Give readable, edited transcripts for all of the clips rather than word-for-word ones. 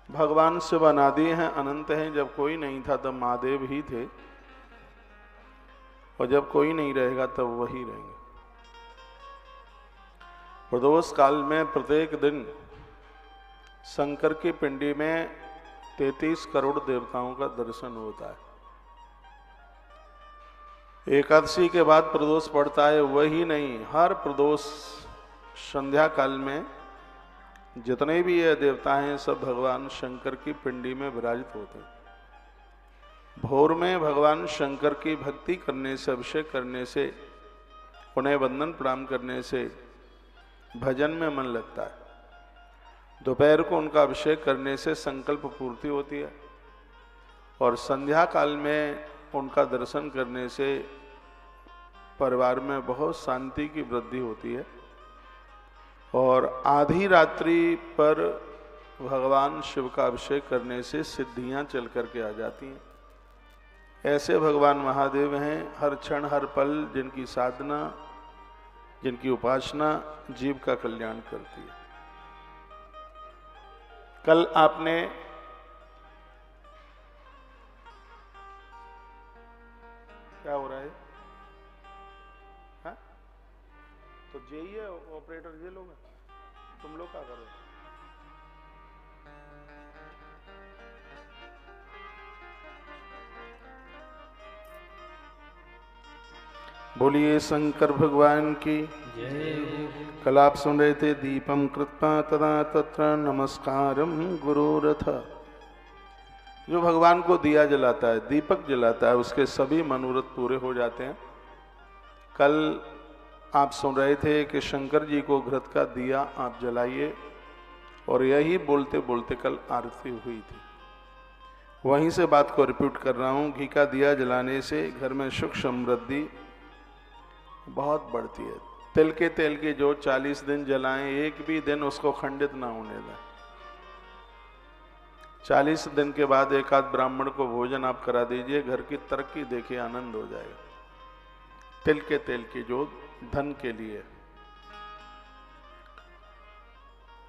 भगवान शिव अनादि हैं, अनंत हैं। जब कोई नहीं था तब महादेव ही थे, और जब कोई नहीं रहेगा तब वही रहेंगे। प्रदोष काल में प्रत्येक दिन शंकर की पिंडी में 33 करोड़ देवताओं का दर्शन होता है। एकादशी के बाद प्रदोष पड़ता है, वही नहीं, हर प्रदोष संध्या काल में जितने भी ये देवता हैं सब भगवान शंकर की पिंडी में विराजित होते हैं। भोर में भगवान शंकर की भक्ति करने से, अभिषेक करने से, उन्हें वंदन प्रणाम करने से भजन में मन लगता है। दोपहर को उनका अभिषेक करने से संकल्प पूर्ति होती है, और संध्या काल में उनका दर्शन करने से परिवार में बहुत शांति की वृद्धि होती है। और आधी रात्रि पर भगवान शिव का अभिषेक करने से सिद्धियां चल करके आ जाती हैं। ऐसे भगवान महादेव हैं, हर क्षण हर पल जिनकी साधना, जिनकी उपासना जीव का कल्याण करती है। कल आपने क्या हो रहा है? हाँ? तो जेई है ऑपरेटर, ये लोग हैं, तुम लोग क्या कर रहे हो? बोलिए शंकर भगवान की जय। कल आप सुन रहे थे दीपम कृत्वा तदा तत्र नमस्कारम गुरुरथ। जो भगवान को दिया जलाता है, दीपक जलाता है, उसके सभी मनोरथ पूरे हो जाते हैं। कल आप सुन रहे थे कि शंकर जी को घृत का दिया आप जलाइए, और यही बोलते बोलते कल आरती हुई थी। वहीं से बात को रिपीट कर रहा हूँ। घी का दिया जलाने से घर में सुख समृद्धि बहुत बढ़ती है। तिल के तेल की जो 40 दिन जलाएं, एक भी दिन उसको खंडित ना होने दें। 40 दिन के बाद एक आध ब्राह्मण को भोजन आप करा दीजिए, घर की तरक्की देखिए, आनंद हो जाएगा। तिल के तेल की जोत धन के लिए,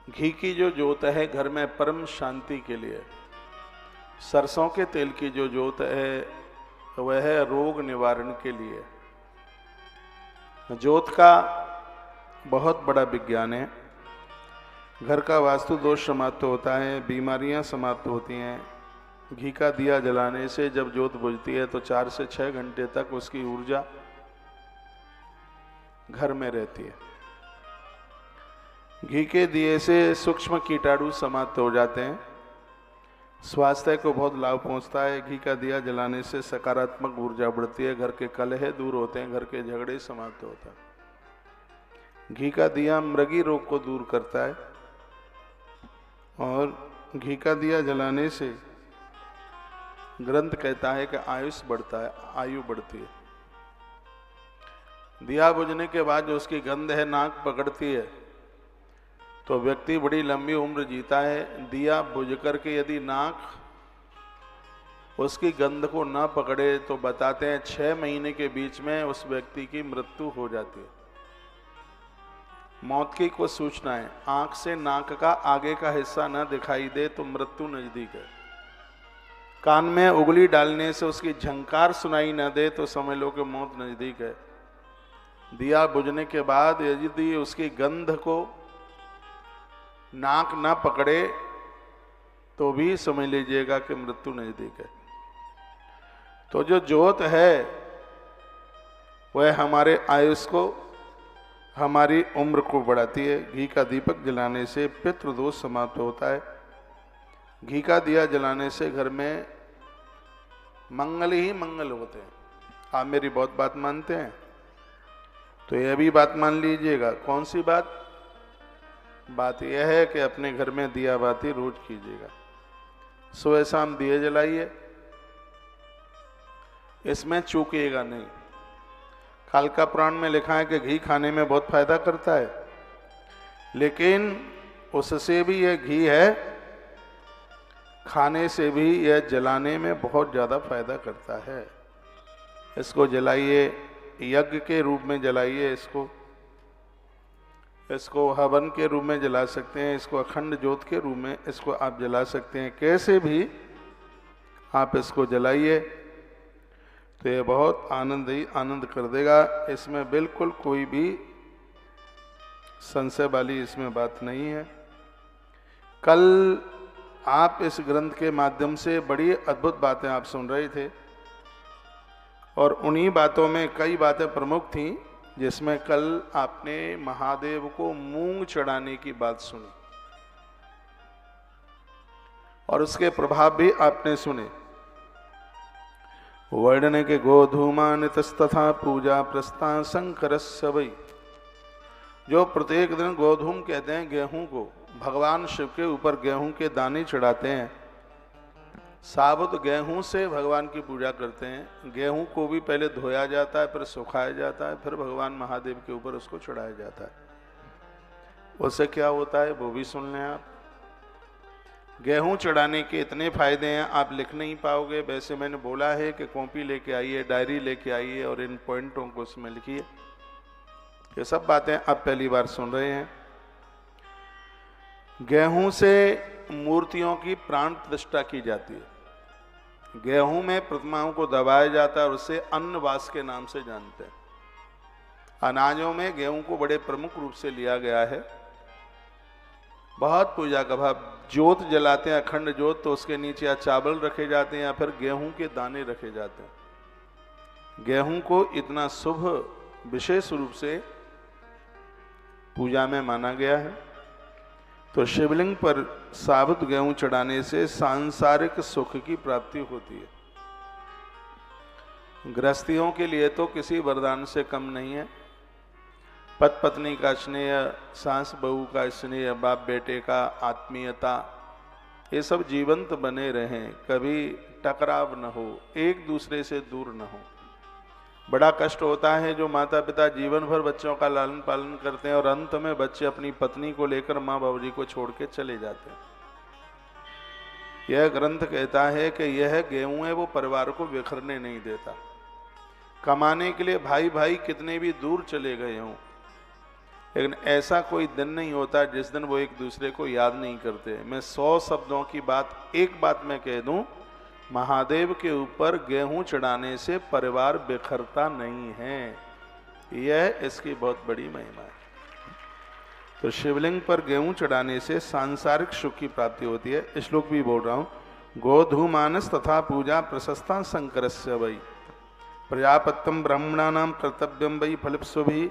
घी की जो जोत है घर में परम शांति के लिए, सरसों के तेल की जो जोत है वह है रोग निवारण के लिए। जोत का बहुत बड़ा विज्ञान है। घर का वास्तु दोष समाप्त होता है, बीमारियां समाप्त होती हैं। घी का दिया जलाने से जब जोत बुझती है तो 4 से 6 घंटे तक उसकी ऊर्जा घर में रहती है। घी के दिए से सूक्ष्म कीटाणु समाप्त हो जाते हैं, स्वास्थ्य को बहुत लाभ पहुंचता है। घी का दिया जलाने से सकारात्मक ऊर्जा बढ़ती है, घर के कलह दूर होते हैं, घर के झगड़े समाप्त होता है। घी का दिया मृगी रोग को दूर करता है, और घी का दिया जलाने से ग्रंथ कहता है कि आयुष बढ़ता है, आयु बढ़ती है। दिया बुझने के बाद जो उसकी गंध है नाक पकड़ती है तो व्यक्ति बड़ी लंबी उम्र जीता है। दिया बुझ करके यदि नाक उसकी गंध को ना पकड़े तो बताते हैं 6 महीने के बीच में उस व्यक्ति की मृत्यु हो जाती है। मौत की कुछ सूचनाएं, आंख से नाक का आगे का हिस्सा ना दिखाई दे तो मृत्यु नजदीक है। कान में उंगली डालने से उसकी झंकार सुनाई ना दे तो समझ लो कि मौत नजदीक है। दिया बुझने के बाद यदि उसकी गंध को नाक ना पकड़े तो भी समझ लीजिएगा कि मृत्यु नजदीक है। तो जो जोत है वह हमारे आयुष को, हमारी उम्र को बढ़ाती है। घी का दीपक जलाने से पितृदोष समाप्त होता है। घी का दिया जलाने से घर में मंगल ही मंगल होते हैं। आप मेरी बहुत बात मानते हैं तो यह भी बात मान लीजिएगा। कौन सी बात? बात यह है कि अपने घर में दिया बाती रोज कीजिएगा, सुबह शाम दिए जलाइए, इसमें चूकिएगा नहीं। कालका पुराण में लिखा है कि घी खाने में बहुत फायदा करता है, लेकिन उससे भी यह घी है, खाने से भी यह जलाने में बहुत ज़्यादा फायदा करता है। इसको जलाइए, यज्ञ के रूप में जलाइए इसको। इसको हवन के रूप में जला सकते हैं, इसको अखंड ज्योत के रूप में इसको आप जला सकते हैं, कैसे भी आप इसको जलाइए तो ये बहुत आनंद कर देगा। इसमें बिल्कुल कोई भी संशय वाली इसमें बात नहीं है। कल आप इस ग्रंथ के माध्यम से बड़ी अद्भुत बातें आप सुन रहे थे और उन्हीं बातों में कई बातें प्रमुख थीं, जिसमें कल आपने महादेव को मूंग चढ़ाने की बात सुनी और उसके प्रभाव भी आपने सुने। वर्णने के गोधूमानितस्तथा पूजा प्रस्ता शंकरस्य वै। जो प्रत्येक दिन गोधूम कहते हैं गेहूं को, भगवान शिव के ऊपर गेहूं के दाने चढ़ाते हैं, साबुत गेहूं से भगवान की पूजा करते हैं। गेहूं को भी पहले धोया जाता है, फिर सुखाया जाता है, फिर भगवान महादेव के ऊपर उसको चढ़ाया जाता है। उससे क्या होता है वो भी सुन लें आप। गेहूं चढ़ाने के इतने फायदे हैं आप लिख नहीं पाओगे। वैसे मैंने बोला है कि कॉपी लेके आइए, डायरी लेके आइए और इन पॉइंटों को उसमें लिखिए। ये सब बातें आप पहली बार सुन रहे हैं। गेहूं से मूर्तियों की प्राण प्रतिष्ठा की जाती है। गेहूं में प्रतिमाओं को दबाया जाता है और उसे अन्नवास के नाम से जानते हैं। अनाजों में गेहूं को बड़े प्रमुख रूप से लिया गया है। बहुत पूजा का भाव। ज्योत जलाते हैं, अखंड ज्योत, तो उसके नीचे या चावल रखे जाते हैं या फिर गेहूं के दाने रखे जाते हैं। गेहूं को इतना शुभ विशेष रूप से पूजा में माना गया है। तो शिवलिंग पर साबुत गेहूं चढ़ाने से सांसारिक सुख की प्राप्ति होती है। गृहस्थियों के लिए तो किसी वरदान से कम नहीं है। पति पत्नी का स्नेह, सास बहू का स्नेह, बाप बेटे का आत्मीयता, ये सब जीवंत बने रहें, कभी टकराव न हो, एक दूसरे से दूर न हो। बड़ा कष्ट होता है जो माता पिता जीवन भर बच्चों का लालन पालन करते हैं और अंत में बच्चे अपनी पत्नी को लेकर माँ बाबू जी को छोड़ के चले जाते हैं। यह ग्रंथ कहता है कि यह गेहूं है वो परिवार को बिखरने नहीं देता। कमाने के लिए भाई भाई कितने भी दूर चले गए हों, लेकिन ऐसा कोई दिन नहीं होता जिस दिन वो एक दूसरे को याद नहीं करते। मैं 100 शब्दों की बात एक बात में कह दूं, महादेव के ऊपर गेहूं चढ़ाने से परिवार बिखरता नहीं है। यह इसकी बहुत बड़ी महिमा है। तो शिवलिंग पर गेहूं चढ़ाने से सांसारिक सुख की प्राप्ति होती है। श्लोक भी बोल रहा हूं। गोधूमानस तथा पूजा प्रशस्ता शंकरस्य वै। प्रजापत्यम ब्राह्मणानाम कर्तव्यम वै फलिप्सुभिः।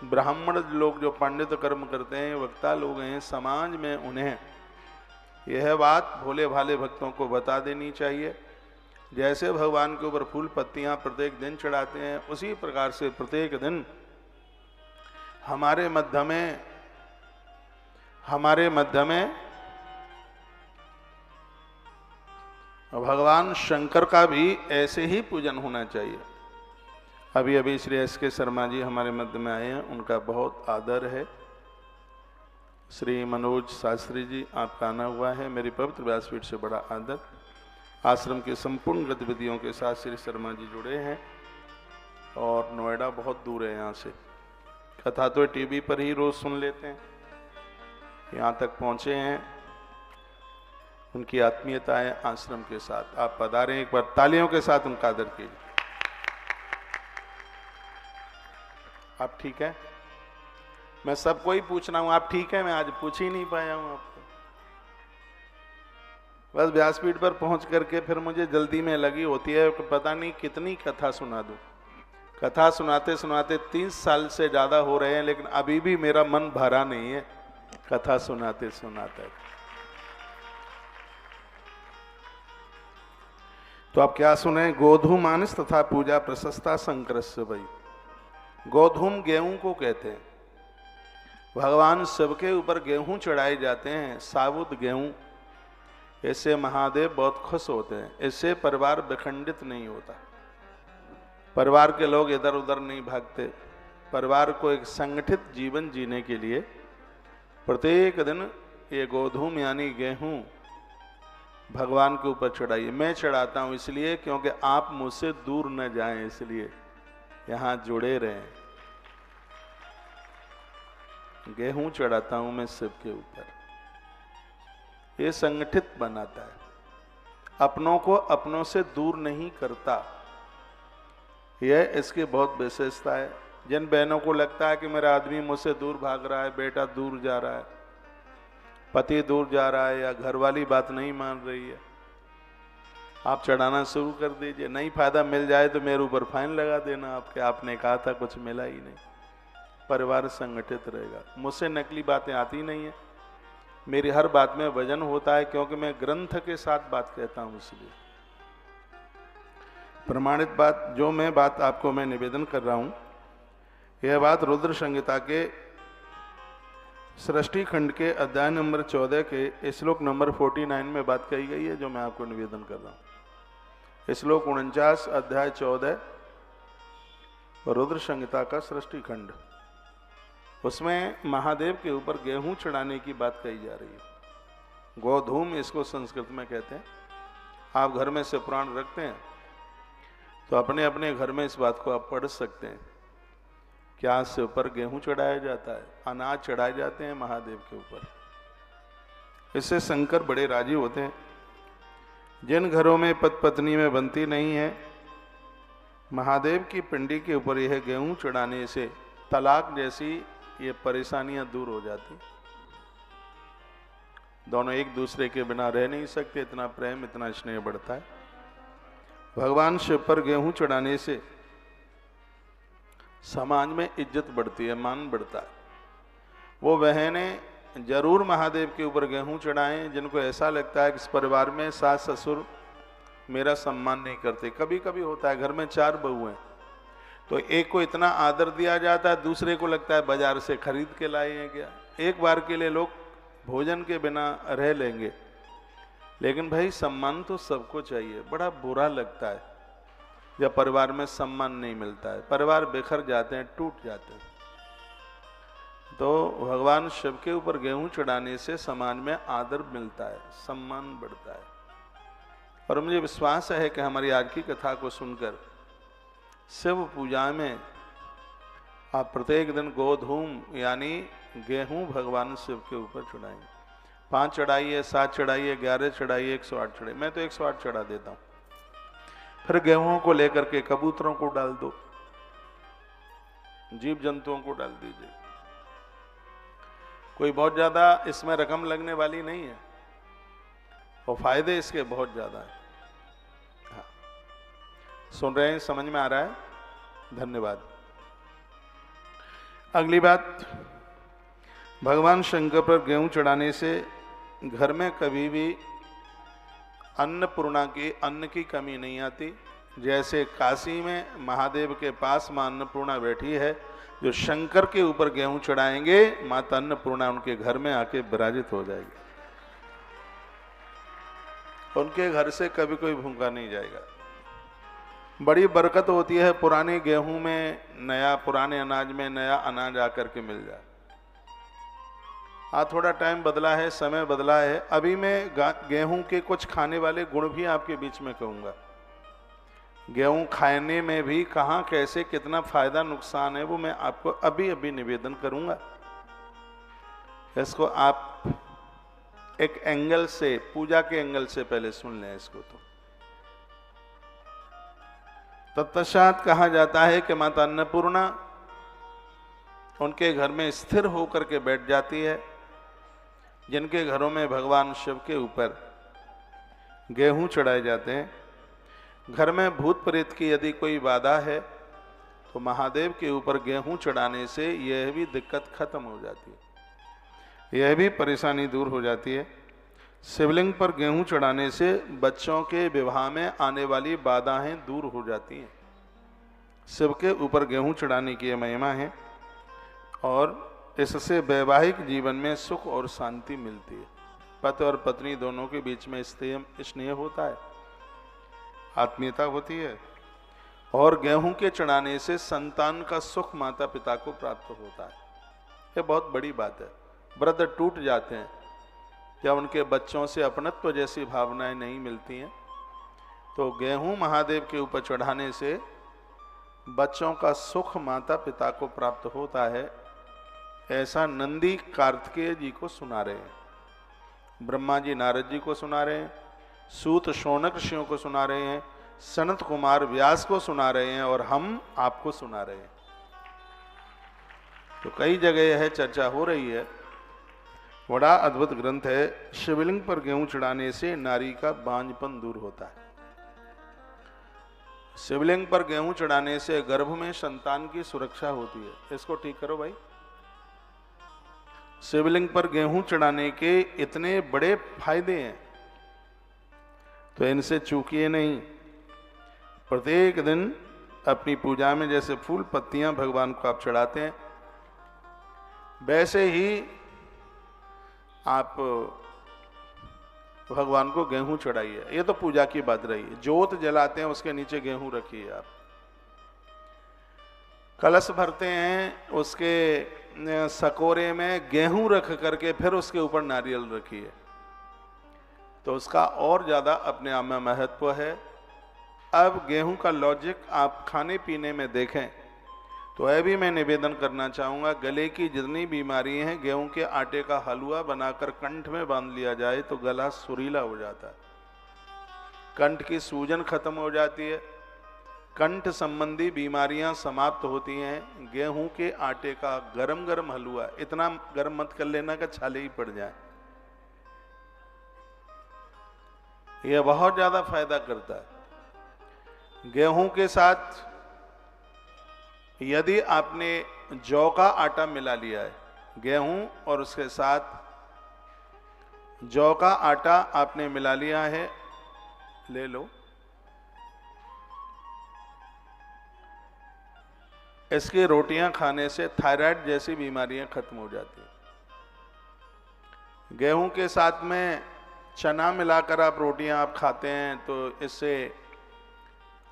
ब्राह्मण लोग जो पंडित कर्म करते हैं, वक्ता लोग हैं, समाज में उन्हें यह बात भोले भाले भक्तों को बता देनी चाहिए। जैसे भगवान के ऊपर फूल पत्तियां प्रत्येक दिन चढ़ाते हैं, उसी प्रकार से प्रत्येक दिन हमारे मध्य में भगवान शंकर का भी ऐसे ही पूजन होना चाहिए। अभी अभी श्री एस.के. शर्मा जी हमारे मध्य में आए हैं, उनका बहुत आदर है। श्री मनोज शास्त्री जी आपका आना हुआ है, मेरी पवित्र व्यासपीठ से बड़ा आदर। आश्रम की संपूर्ण गतिविधियों के साथ श्री शर्मा जी जुड़े हैं और नोएडा बहुत दूर है यहाँ से। कथा तो टीवी पर ही रोज सुन लेते हैं, यहाँ तक पहुँचे हैं। उनकी आत्मीयता है आश्रम के साथ। आप पधारें, एक बार तालियों के साथ उनका आदर कीजिए। आप ठीक है? मैं सबको ही पूछ रहा हूं आप ठीक है? मैं आज पूछ ही नहीं पाया हूं आपको। बस व्यासपीठ पर पहुंच करके फिर मुझे जल्दी में लगी होती है कि पता नहीं कितनी कथा सुना दूं। कथा सुनाते सुनाते 30 साल से ज्यादा हो रहे हैं, लेकिन अभी भी मेरा मन भरा नहीं है कथा सुनाते सुनाते। तो आप क्या सुने? गोधूमानस तथा पूजा प्रशस्ता शंकरस्य वै। गोधूम गेहूं को कहते हैं। भगवान शिव के ऊपर गेहूं चढ़ाए जाते हैं, साबुत गेहूं। इससे महादेव बहुत खुश होते हैं। इससे परिवार विखंडित नहीं होता, परिवार के लोग इधर उधर नहीं भागते। परिवार को एक संगठित जीवन जीने के लिए प्रत्येक दिन ये गोधूम यानी गेहूं भगवान के ऊपर चढ़ाइए। मैं चढ़ाता हूं इसलिए क्योंकि आप मुझसे दूर न जाएं, इसलिए यहां जुड़े रहें। गेहूं चढ़ाता हूं मैं शिव के ऊपर। ये संगठित बनाता है, अपनों को अपनों से दूर नहीं करता। यह इसकी बहुत विशेषता है। जिन बहनों को लगता है कि मेरा आदमी मुझसे दूर भाग रहा है, बेटा दूर जा रहा है, पति दूर जा रहा है, या घरवाली बात नहीं मान रही है, आप चढ़ाना शुरू कर दीजिए। नहीं फायदा मिल जाए तो मेरे ऊपर फाइन लगा देना आपके, आपने कहा था कुछ मिला ही नहीं। परिवार संगठित रहेगा। मुझसे नकली बातें आती नहीं है, मेरी हर बात में वजन होता है, क्योंकि मैं ग्रंथ के साथ बात कहता हूं। इसलिए प्रमाणित बात जो मैं बात आपको मैं निवेदन कर रहा हूं, यह बात रुद्र संहिता के सृष्टि खंड के अध्याय नंबर 14 के श्लोक नंबर 49 में बात कही गई है, जो मैं आपको निवेदन कर रहा हूं। श्लोक 49 अध्याय 14 रुद्र संहिता का सृष्टि खंड, उसमें महादेव के ऊपर गेहूं चढ़ाने की बात कही जा रही है। गोधूम इसको संस्कृत में कहते हैं। आप घर में से पुराण रखते हैं तो अपने अपने घर में इस बात को आप पढ़ सकते हैं। क्या से ऊपर गेहूं चढ़ाया जाता है, अनाज चढ़ाए जाते हैं महादेव के ऊपर। इससे शंकर बड़े राजी होते हैं। जिन घरों में पति पत्नी में बनती नहीं है, महादेव की पिंडी के ऊपर यह गेहूं चढ़ाने से तलाक जैसी ये परेशानियां दूर हो जाती। दोनों एक दूसरे के बिना रह नहीं सकते, इतना प्रेम इतना स्नेह बढ़ता है। भगवान शिव पर गेहूं चढ़ाने से समाज में इज्जत बढ़ती है, मान बढ़ता है। वो बहनें जरूर महादेव के ऊपर गेहूं चढ़ाएं जिनको ऐसा लगता है कि इस परिवार में सास ससुर मेरा सम्मान नहीं करते। कभी कभी होता है घर में 4 बहू हैं, तो एक को इतना आदर दिया जाता है, दूसरे को लगता है बाजार से खरीद के लाए हैं क्या। एक बार के लिए लोग भोजन के बिना रह लेंगे, लेकिन भाई सम्मान तो सबको चाहिए। बड़ा बुरा लगता है जब परिवार में सम्मान नहीं मिलता है, परिवार बिखर जाते हैं, टूट जाते हैं। तो भगवान शिव के ऊपर गेहूं चढ़ाने से समाज में आदर मिलता है, सम्मान बढ़ता है। और मुझे विश्वास है कि हमारी आज की कथा को सुनकर शिव पूजा में आप प्रत्येक दिन गोधूम यानी गेहूं भगवान शिव के ऊपर चढ़ाएंगे। 5 चढ़ाइए, 7 चढ़ाइए, 11 चढ़ाइए, 108 चढ़ाइए। मैं तो 108 चढ़ा देता हूं। फिर गेहूं को लेकर के कबूतरों को डाल दो, जीव जंतुओं को डाल दीजिए। कोई बहुत ज्यादा इसमें रकम लगने वाली नहीं है और फायदे इसके बहुत ज्यादा है। हाँ, सुन रहे हैं, समझ में आ रहा है? धन्यवाद। अगली बात, भगवान शंकर पर गेहूं चढ़ाने से घर में कभी भी अन्नपूर्णा की अन्न की कमी नहीं आती। जैसे काशी में महादेव के पास मां अन्नपूर्णा बैठी है, जो शंकर के ऊपर गेहूं चढ़ाएंगे माता अन्नपूर्णा उनके घर में आके विराजित हो जाएगी। उनके घर से कभी कोई भूखा नहीं जाएगा। बड़ी बरकत होती है पुराने गेहूं में नया, पुराने अनाज में नया अनाज आकर के मिल जाए। थोड़ा टाइम बदला है, समय बदला है। अभी मैं गेहूं के कुछ खाने वाले गुण भी आपके बीच में कहूंगा। गेहूं खाने में भी कहां कैसे कितना फायदा नुकसान है वो मैं आपको अभी अभी निवेदन करूंगा। इसको आप एक एंगल से, पूजा के एंगल से पहले सुन लें इसको। तो तत्पश्चात कहा जाता है कि माता अन्नपूर्णा उनके घर में स्थिर होकर के बैठ जाती है। जिनके घरों में भगवान शिव के ऊपर गेहूं चढ़ाए जाते हैं, घर में भूत प्रेत की यदि कोई बाधा है तो महादेव के ऊपर गेहूं चढ़ाने से यह भी दिक्कत खत्म हो जाती है, यह भी परेशानी दूर हो जाती है। शिवलिंग पर गेहूं चढ़ाने से बच्चों के विवाह में आने वाली बाधाएं दूर हो जाती हैं। शिव के ऊपर गेहूं चढ़ाने की महिमा है और इससे वैवाहिक जीवन में सुख और शांति मिलती है। पति और पत्नी दोनों के बीच में स्नेह होता है, आत्मीयता होती है। और गेहूं के चढ़ाने से संतान का सुख माता पिता को प्राप्त होता है। ये बहुत बड़ी बात है। वृद्ध टूट जाते हैं जब उनके बच्चों से अपनत्व जैसी भावनाएं नहीं मिलती हैं, तो गेहूं महादेव के ऊपर चढ़ाने से बच्चों का सुख माता पिता को प्राप्त होता है। ऐसा नंदी कार्तिकेय जी को सुना रहे हैं, ब्रह्मा जी नारद जी को सुना रहे हैं, सूत शौनक ऋषियों को सुना रहे हैं, सनत कुमार व्यास को सुना रहे हैं और हम आपको सुना रहे हैं। तो कई जगह यह चर्चा हो रही है। बड़ा अद्भुत ग्रंथ है। शिवलिंग पर गेहूं चढ़ाने से नारी का बांझपन दूर होता है। शिवलिंग पर गेहूं चढ़ाने से गर्भ में संतान की सुरक्षा होती है। इसको ठीक करो भाई। शिवलिंग पर गेहूं चढ़ाने के इतने बड़े फायदे हैं, तो इनसे चूकिए नहीं। प्रत्येक दिन अपनी पूजा में जैसे फूल पत्तियां भगवान को आप चढ़ाते हैं, वैसे ही आप भगवान को गेहूं चढ़ाइए। ये तो पूजा की बात रही। जोत जलाते हैं, उसके नीचे गेहूं रखिए। आप कलश भरते हैं, उसके सकोरे में गेहूं रख करके फिर उसके ऊपर नारियल रखिए, तो उसका और ज्यादा अपने आप में महत्व है। अब गेहूं का लॉजिक आप खाने पीने में देखें तो यह भी मैं निवेदन करना चाहूँगा, गले की जितनी बीमारी हैं, गेहूं के आटे का हलवा बनाकर कंठ में बांध लिया जाए तो गला सुरीला हो जाता है, कंठ की सूजन खत्म हो जाती है, कंठ संबंधी बीमारियां समाप्त होती हैं। गेहूं के आटे का गरम गरम हलवा, इतना गरम मत कर लेना कि छाले ही पड़ जाए, यह बहुत ज्यादा फायदा करता है। गेहूं के साथ यदि आपने जौ का आटा मिला लिया है, गेहूं और उसके साथ जौ का आटा आपने मिला लिया है, ले लो, इसकी रोटियां खाने से थायराइड जैसी बीमारियां खत्म हो जाती हैं। गेहूं के साथ में चना मिलाकर आप रोटियां आप खाते हैं तो इससे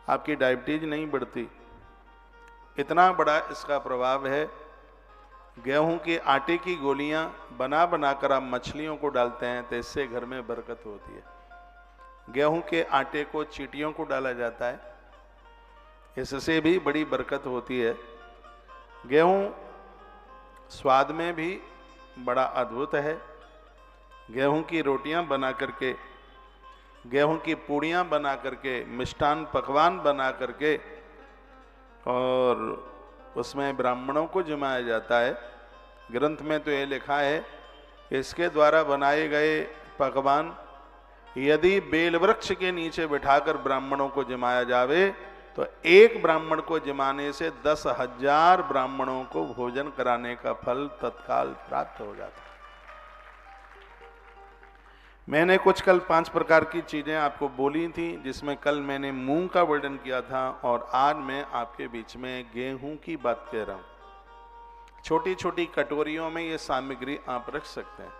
आपकी डायबिटीज नहीं बढ़ती। इतना बड़ा इसका प्रभाव है। गेहूं के आटे की गोलियां बना बनाकर आप मछलियों को डालते हैं तो इससे घर में बरकत होती है। गेहूं के आटे को चींटियों को डाला जाता है, इससे भी बड़ी बरकत होती है। गेहूं स्वाद में भी बड़ा अद्भुत है। गेहूं की रोटियां बना करके, गेहूं की पूड़ियां बना करके, मिष्टान पकवान बना करके और उसमें ब्राह्मणों को जमाया जाता है। ग्रंथ में तो ये लिखा है, इसके द्वारा बनाए गए पकवान यदि बेलवृक्ष के नीचे बिठाकर ब्राह्मणों को जमाया जावे तो एक ब्राह्मण को जमाने से 10,000 ब्राह्मणों को भोजन कराने का फल तत्काल प्राप्त हो जाता है। मैंने कुछ कल 5 प्रकार की चीजें आपको बोली थी, जिसमें कल मैंने मूंग का वर्णन किया था और आज मैं आपके बीच में गेहूं की बात कह रहा हूं। छोटी छोटी कटोरियों में ये सामग्री आप रख सकते हैं।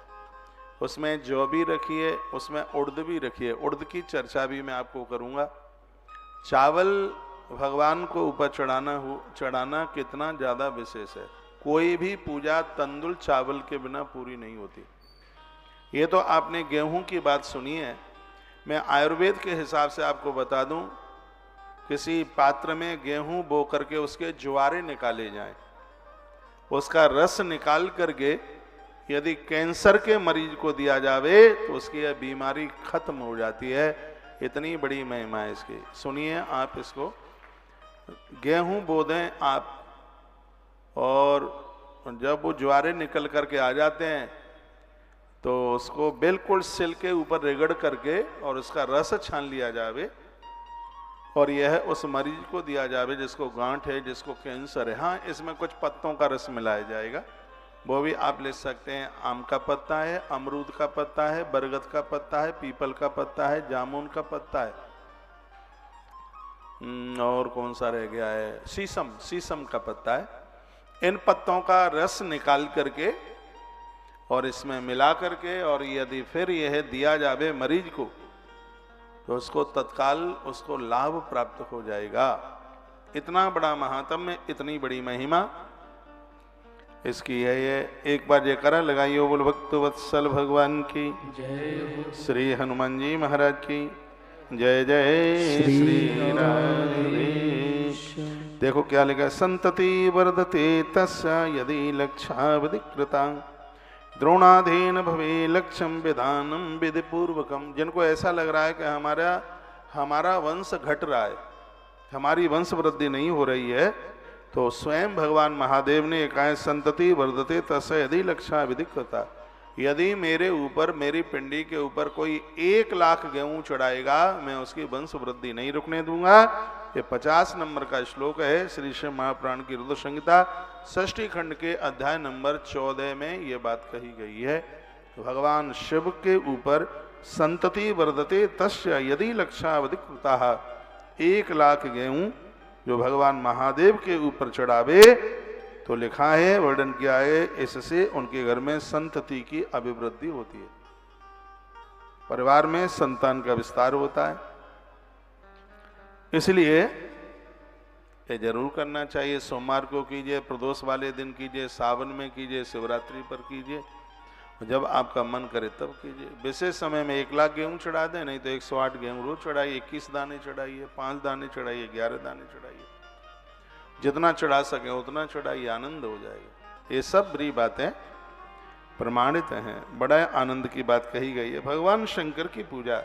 उसमें जौ भी रखिए, उसमें उड़द भी रखिए। उड़द की चर्चा भी मैं आपको करूंगा। चावल भगवान को ऊपर चढ़ाना कितना ज्यादा विशेष है। कोई भी पूजा तंदुल चावल के बिना पूरी नहीं होती। ये तो आपने गेहूं की बात सुनी है। मैं आयुर्वेद के हिसाब से आपको बता दूं, किसी पात्र में गेहूं बो करके उसके ज्वारे निकाले जाएं, उसका रस निकाल करके यदि कैंसर के मरीज को दिया जावे तो उसकी यह बीमारी खत्म हो जाती है। इतनी बड़ी महिमा है इसकी। सुनिए आप इसको। गेहूं बो दें आप, और जब वो ज्वारे निकल करके आ जाते हैं तो उसको बिल्कुल सिल के ऊपर रगड़ करके और उसका रस छान लिया जावे और यह उस मरीज को दिया जावे जिसको गांठ है, जिसको कैंसर है। हाँ, इसमें कुछ पत्तों का रस मिलाया जाएगा, वो भी आप ले सकते हैं। आम का पत्ता है, अमरूद का पत्ता है, बरगद का पत्ता है, पीपल का पत्ता है, जामुन का पत्ता है, और कौन सा रह गया है, शीशम का पत्ता है। इन पत्तों का रस निकाल करके और इसमें मिला करके और यदि फिर यह दिया जावे मरीज को तो उसको तत्काल उसको लाभ प्राप्त हो जाएगा। इतना बड़ा महात्म्य, इतनी बड़ी महिमा इसकी है। ये एक बार जयकारा लगाइए बोल भक्त वत्सल भगवान की जय, श्री हनुमान जी महाराज की जय। जय श्री राधेश्याम। देखो क्या लिखा है, संतति वर्धते तस्य यदि लक्ष्यावधिकृता द्रोणाधीन भवे लक्ष्यम विधानम विधि पूर्वकम। जिनको ऐसा लग रहा है कि हमारा वंश घट रहा है, हमारी वंश वृद्धि नहीं हो रही है, तो स्वयं भगवान महादेव ने कहा है, संतति वर्धते तस्य यदि लक्ष्यावधिकृता। यदि मेरे ऊपर, मेरी पिंडी के ऊपर कोई 1 लाख गेहूं चढ़ाएगा, मैं उसकी वंश वृद्धि नहीं रुकने दूंगा। ये 50 नंबर का श्लोक है श्री शिव महापुराण की रुद्र संहिता 6ठी खंड के अध्याय नंबर 14 में ये बात कही गई है। भगवान शिव के ऊपर संतति वर्धते तस्य यदि लक्ष्यावधिकृता, 1 लाख गेहूं जो भगवान महादेव के ऊपर चढ़ावे, तो लिखा है, वर्णन किया है, इससे उनके घर में संतति की अभिवृद्धि होती है, परिवार में संतान का विस्तार होता है। इसलिए ये जरूर करना चाहिए। सोमवार को कीजिए, प्रदोष वाले दिन कीजिए, सावन में कीजिए, शिवरात्रि पर कीजिए, जब आपका मन करे तब कीजिए। विशेष समय में 1 लाख गेहूं चढ़ा दें, नहीं तो 108 गेहूं रोज चढ़ाइए, 21 दाने चढ़ाइए, 5 दाने चढ़ाइए, 11 दाने चढ़ाइए, जितना चढ़ा सके उतना चढ़ाइए, आनंद हो जाएगा। ये सब बुरी बातें प्रमाणित हैं। बड़ा आनंद की बात कही गई है। भगवान शंकर की पूजा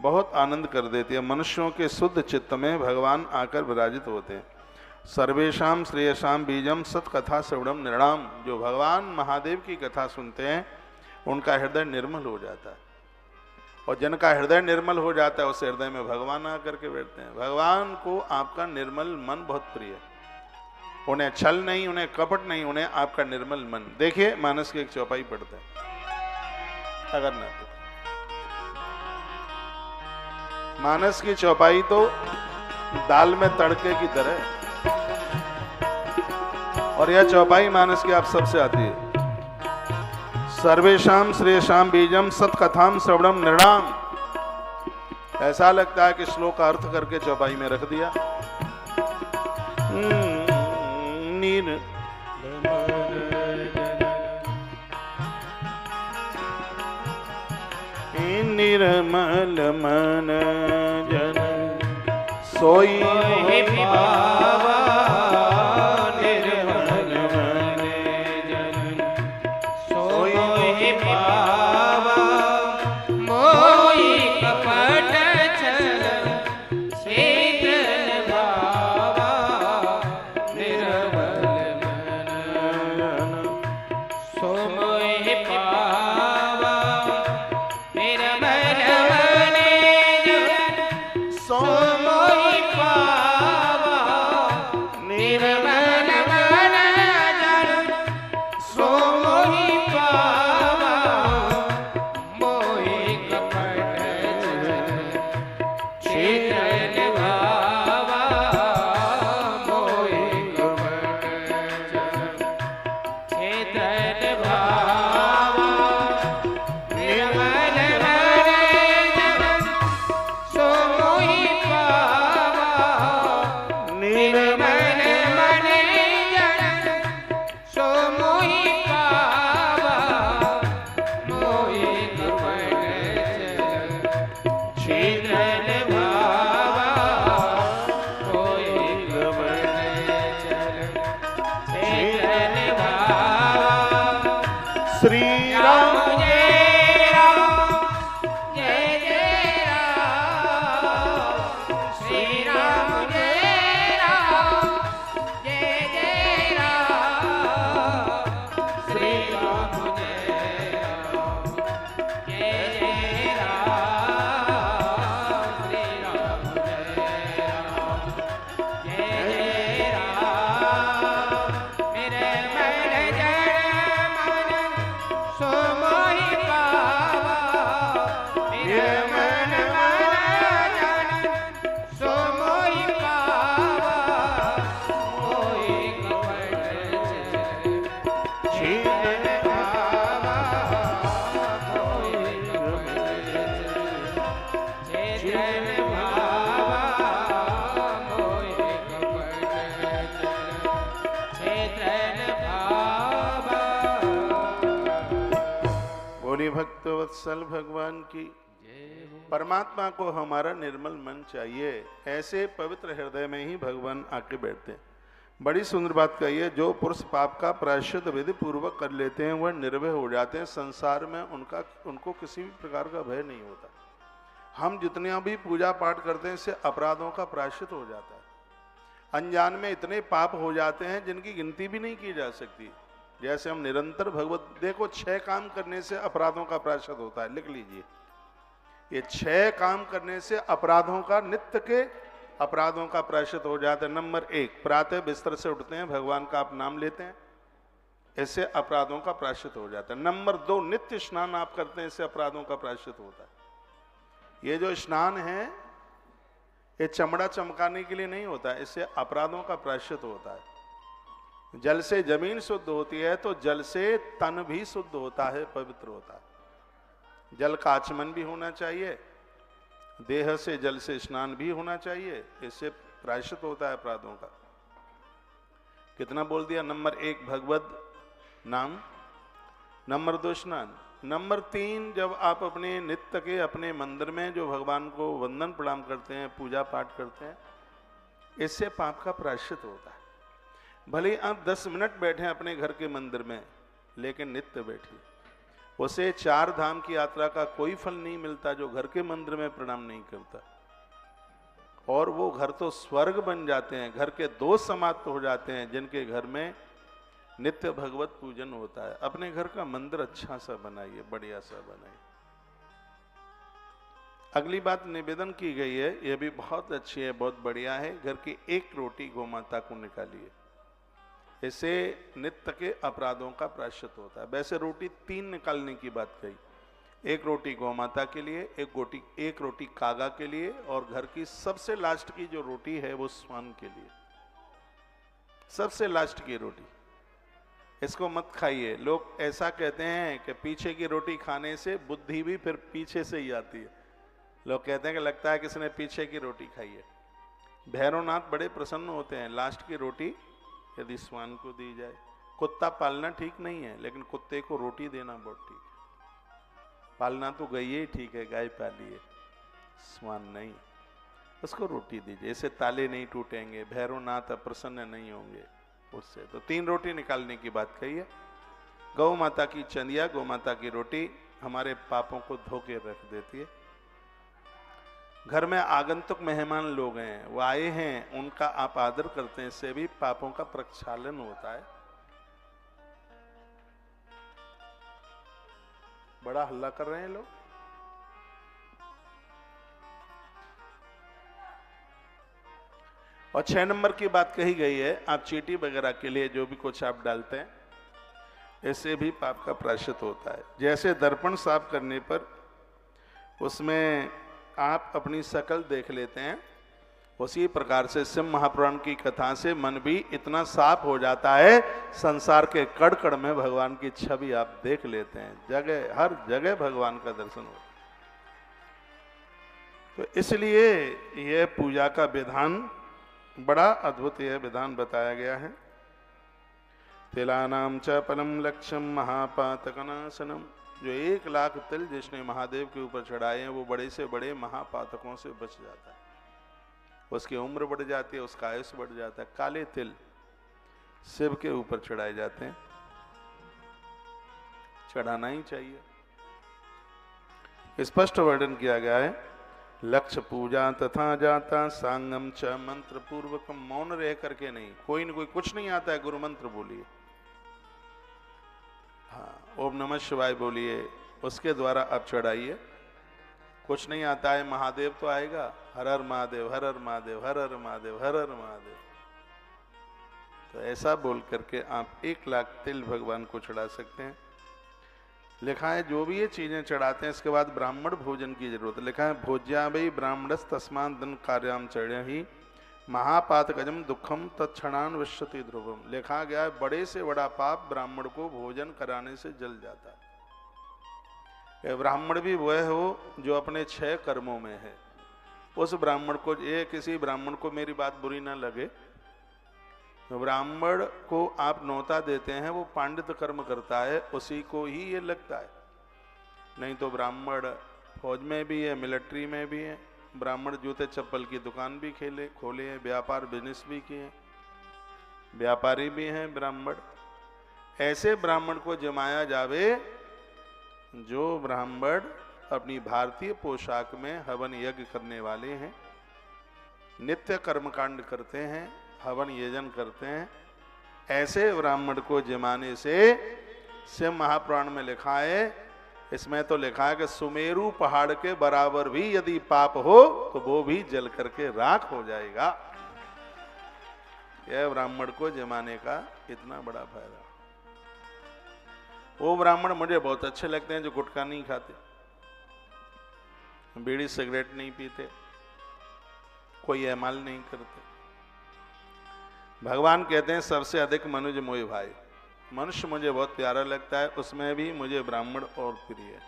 बहुत आनंद कर देती है। मनुष्यों के शुद्ध चित्त में भगवान आकर विराजित होते हैं। सर्वेशाम श्रेयसाम बीजम सत्कथा श्रवणम निर्णाम। जो भगवान महादेव की कथा सुनते हैं उनका हृदय निर्मल हो जाता है, और जिनका हृदय निर्मल हो जाता है उस हृदय में भगवान आकर के बैठते हैं। भगवान को आपका निर्मल मन बहुत प्रिय है। उन्हें छल नहीं, उन्हें कपट नहीं, उन्हें आपका निर्मल मन। देखिए मानस की एक चौपाई पढ़ते हैं, अगर ना तो मानस की चौपाई तो दाल में तड़के की तरह है, और यह चौपाई मानस की आप सबसे आती है। सर्वेशाम श्रेयसाम बीजम सत्कथाम श्रवणम निर्णाम। ऐसा लगता है कि श्लोक का अर्थ करके चौपाई में रख दिया। निर्मल मन जन सोई पावा, निर्मल मन जन सोई पावा, मोई कपट छल क्षेत्र भावा, निर्मल मन सो मोहि पावा, निर्मल मन जन सो मोहि पावा, निर्मल मन जन सो मोहि पावा, मोहि कपट क्षेत्र भावा, मोहि कपट क्षेत्र भावा, निर्मल मन जन सो मोहि पावा, निर्मल मन जन सो मोहि पावा, मोहि कपट क्षेत्र भावा, मोहि कपट क्षेत्र भावा। श्री राम जय राम, जय जय राम, श्री राम जय राम, जय जय राम, श्री राम जय राम, जय जय राम, श्री राम जय राम, जय जय राम, मेरे मन जन मन सो मोहि पावा, मेरे मन जन सो मोहि पावा, मोहि कपट क्षेत्र भावा, मोहि कपट क्षेत्र भावा, मोहि कपट क्षेत्र भावा। बोली भक्तवत्सल भगवान की। जय हो। परमात्मा को हमारा निर्मल मन चाहिए। ऐसे पवित्र हृदय में ही भगवान आके बैठते हैं। बड़ी सुंदर बात कही है, जो पुरुष पाप का प्रायश्चित विधि पूर्वक कर लेते हैं वह निर्भय हो जाते हैं। संसार में उनको किसी भी प्रकार का भय नहीं होता। हम जितने भी पूजा पाठ करते हैं इससे अपराधों का प्रायश्चित हो जाता है। अनजान में इतने पाप हो जाते हैं जिनकी गिनती भी नहीं की जा सकती। जैसे हम निरंतर भगवत, देखो 6 काम करने से अपराधों का प्रायश्चित होता है, लिख लीजिए। ये 6 काम करने से अपराधों का, नित्य के अपराधों का प्रायश्चित हो जाता है। नंबर 1, प्रातः बिस्तर से उठते हैं, भगवान का आप नाम लेते हैं, इससे अपराधों का प्रायश्चित हो जाता है। नंबर 2, नित्य स्नान आप करते हैं, इससे अपराधों का प्रायश्चित होता है। ये जो स्नान है ये चमड़ा चमकाने के लिए नहीं होता है, इससे अपराधों का प्रायश्चित होता है। जल से जमीन शुद्ध होती है तो जल से तन भी शुद्ध होता है, पवित्र होता है। जल का आचमन भी होना चाहिए, देह से जल से स्नान भी होना चाहिए, इससे प्रायश्चित होता है अपराधों का। कितना बोल दिया? नंबर 1 भगवत नाम, नंबर 2 स्नान, नंबर 3 जब आप अपने नित्य के अपने मंदिर में जो भगवान को वंदन प्रणाम करते हैं, पूजा पाठ करते हैं, इससे पाप का प्रायश्चित होता है। भले आप 10 मिनट बैठे अपने घर के मंदिर में, लेकिन नित्य बैठिए, उसे 4 धाम की यात्रा का कोई फल नहीं मिलता जो घर के मंदिर में प्रणाम नहीं करता। और वो घर तो स्वर्ग बन जाते हैं, घर के दोष समाप्त हो जाते हैं जिनके घर में नित्य भगवत पूजन होता है। अपने घर का मंदिर अच्छा सा बनाइए, बढ़िया सा बनाइए। अगली बात निवेदन की गई है, यह भी बहुत अच्छी है, बहुत बढ़िया है। घर की 1 रोटी गौ माता को निकालिए, इससे नित्य के अपराधों का प्रायश्चित होता है। वैसे रोटी 3 निकालने की बात कही, 1 रोटी गौ माता के लिए, 1 रोटी कागा के लिए, और घर की सबसे लास्ट की जो रोटी है वो स्वान के लिए। सबसे लास्ट की रोटी, इसको मत खाइए। लोग ऐसा कहते हैं कि पीछे की रोटी खाने से बुद्धि भी फिर पीछे से ही आती है। लोग कहते हैं कि लगता है किसने पीछे की रोटी खाई है। भैरवनाथ बड़े प्रसन्न होते हैं लास्ट की रोटी यदि स्वान को दी जाए। कुत्ता पालना ठीक नहीं है, लेकिन कुत्ते को रोटी देना बहुत ठीक है। पालना तो गाय ही ठीक है, गाय पालिए, स्वान नहीं। उसको रोटी दीजिए, इससे ताले नहीं टूटेंगे, भैरवनाथ अप्रसन्न नहीं होंगे उससे। तो 3 रोटी निकालने की बात कही है। गौ माता की चंदिया, गौ माता की रोटी हमारे पापों को धो के रख देती है। घर में आगंतुक मेहमान लोग हैं, वो आए हैं, उनका आप आदर करते हैं, इससे भी पापों का प्रक्षालन होता है। बड़ा हल्ला कर रहे हैं लोग। और 6 नंबर की बात कही गई है, आप चींटी वगैरह के लिए जो भी कुछ आप डालते हैं, इससे भी पाप का प्रायश्चित होता है। जैसे दर्पण साफ करने पर उसमें आप अपनी शकल देख लेते हैं, उसी प्रकार से सिंह महापुराण की कथा से मन भी इतना साफ हो जाता है, संसार के कड़ कड़ में भगवान की छवि आप देख लेते हैं। जगह, हर जगह भगवान का दर्शन होता है। तो इसलिए यह पूजा का विधान बड़ा अद्भुत, यह विधान बताया गया है। तिलानाम च फलम लक्ष्यम महापातकनाशनम। जो 1 लाख तिल जिसने महादेव के ऊपर चढ़ाए हैं वो बड़े से बड़े महापातकों से बच जाता है, उसकी उम्र बढ़ जाती है, उसका आयुष बढ़ जाता है। काले तिल शिव के ऊपर चढ़ाए जाते हैं, चढ़ाना ही चाहिए। स्पष्ट वर्णन किया गया है, लक्ष्य पूजा तथा जाता सांगम च मंत्र पूर्वकम। मौन रह करके नहीं, कोई न कोई, कुछ नहीं आता है गुरु मंत्र बोलिए, हाँ ओम नमः शिवाय बोलिए, उसके द्वारा आप चढ़ाइए। कुछ नहीं आता है, महादेव तो आएगा, हर हर महादेव, हर हर महादेव, हर हर महादेव, हर हर महादेव। तो ऐसा बोल करके आप 1 लाख तिल भगवान को चढ़ा सकते हैं। लिखा है जो भी ये चीजें चढ़ाते हैं इसके बाद ब्राह्मण भोजन की जरूरत है। लिखा है भोज्या भाई ब्राह्मणस तस्मान धन कार्याम चढ़ ही महापातकजम दुखम तत्क्षणान विश्वति ध्रुवम। लिखा गया है बड़े से बड़ा पाप ब्राह्मण को भोजन कराने से जल जाता है। ब्राह्मण भी वह हो जो अपने 6 कर्मों में है। उस ब्राह्मण को, ये किसी ब्राह्मण को मेरी बात बुरी ना लगे, तो ब्राह्मण को आप न्योता देते हैं, वो पांडित कर्म करता है, उसी को ही ये लगता है। नहीं तो ब्राह्मण फौज में भी है, मिलिट्री में भी है। ब्राह्मण जूते चप्पल की दुकान भी खोले हैं, व्यापार बिजनेस भी किए, व्यापारी भी हैं ब्राह्मण। ऐसे ब्राह्मण को जमाया जावे जो ब्राह्मण अपनी भारतीय पोशाक में हवन यज्ञ करने वाले हैं, नित्य कर्मकांड करते हैं, हवन यजन करते हैं। ऐसे ब्राह्मण को जमाने से शिव महापुराण में लिखा है, इसमें तो लिखा है कि सुमेरु पहाड़ के बराबर भी यदि पाप हो तो वो भी जल करके राख हो जाएगा। यह ब्राह्मण को जमाने का इतना बड़ा फायदा। वो ब्राह्मण मुझे बहुत अच्छे लगते हैं जो गुटखा नहीं खाते, बीड़ी सिगरेट नहीं पीते, कोई एमाल नहीं करते। भगवान कहते हैं सबसे अधिक मनुज मोह भाई, मनुष्य मुझे बहुत प्यारा लगता है, उसमें भी मुझे ब्राह्मण और प्रिय है।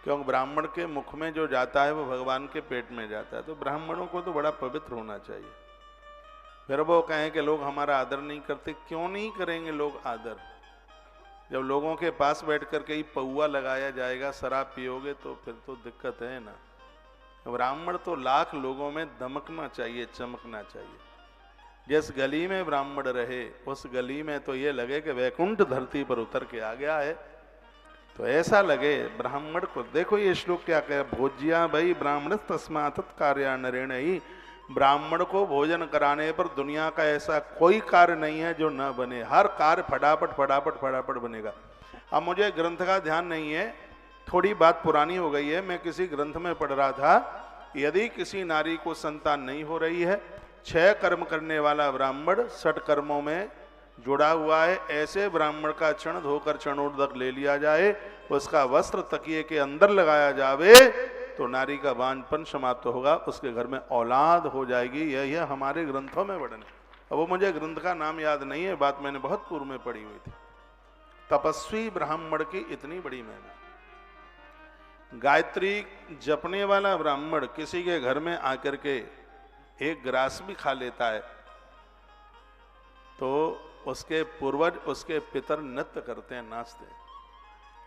क्योंकि ब्राह्मण के मुख में जो जाता है वो भगवान के पेट में जाता है। तो ब्राह्मणों को तो बड़ा पवित्र होना चाहिए। फिर वो कहें कि लोग हमारा आदर नहीं करते, क्यों नहीं करेंगे लोग आदर? जब लोगों के पास बैठ करके ही पौआ लगाया जाएगा, शराब पियोगे तो फिर तो दिक्कत है ना। ब्राह्मण तो लाख लोगों में दमकना चाहिए, चमकना चाहिए। जिस गली में ब्राह्मण रहे उस गली में तो ये लगे कि वैकुंठ धरती पर उतर के आ गया है। तो ऐसा लगे ब्राह्मण को। देखो ये श्लोक क्या कहे, भोज्या भाई ब्राह्मण तस्मात् कार्या नरेण ही। ब्राह्मण को भोजन कराने पर दुनिया का ऐसा कोई कार्य नहीं है जो न बने, हर कार्य फटाफट फटाफट फटाफट बनेगा। अब मुझे ग्रंथ का ध्यान नहीं है, थोड़ी बात पुरानी हो गई है। मैं किसी ग्रंथ में पढ़ रहा था, यदि किसी नारी को संतान नहीं हो रही है, 6 कर्म करने वाला ब्राह्मण 60 कर्मों में जुड़ा हुआ है, ऐसे ब्राह्मण का चरण धोकर चरणोदक ले लिया जाए, उसका वस्त्र तकिए के अंदर लगाया जावे तो नारी का बांझपन समाप्त होगा, उसके घर में औलाद हो जाएगी। यह हमारे ग्रंथों में वर्णन है। अब वो मुझे ग्रंथ का नाम याद नहीं है, बात मैंने बहुत पूर्व में पढ़ी हुई थी। तपस्वी ब्राह्मण की इतनी बड़ी महिमा। गायत्री जपने वाला ब्राह्मण किसी के घर में आकर के एक ग्रास भी खा लेता है तो उसके पूर्वज, उसके पितर नृत्य करते हैं, नाचते हैं।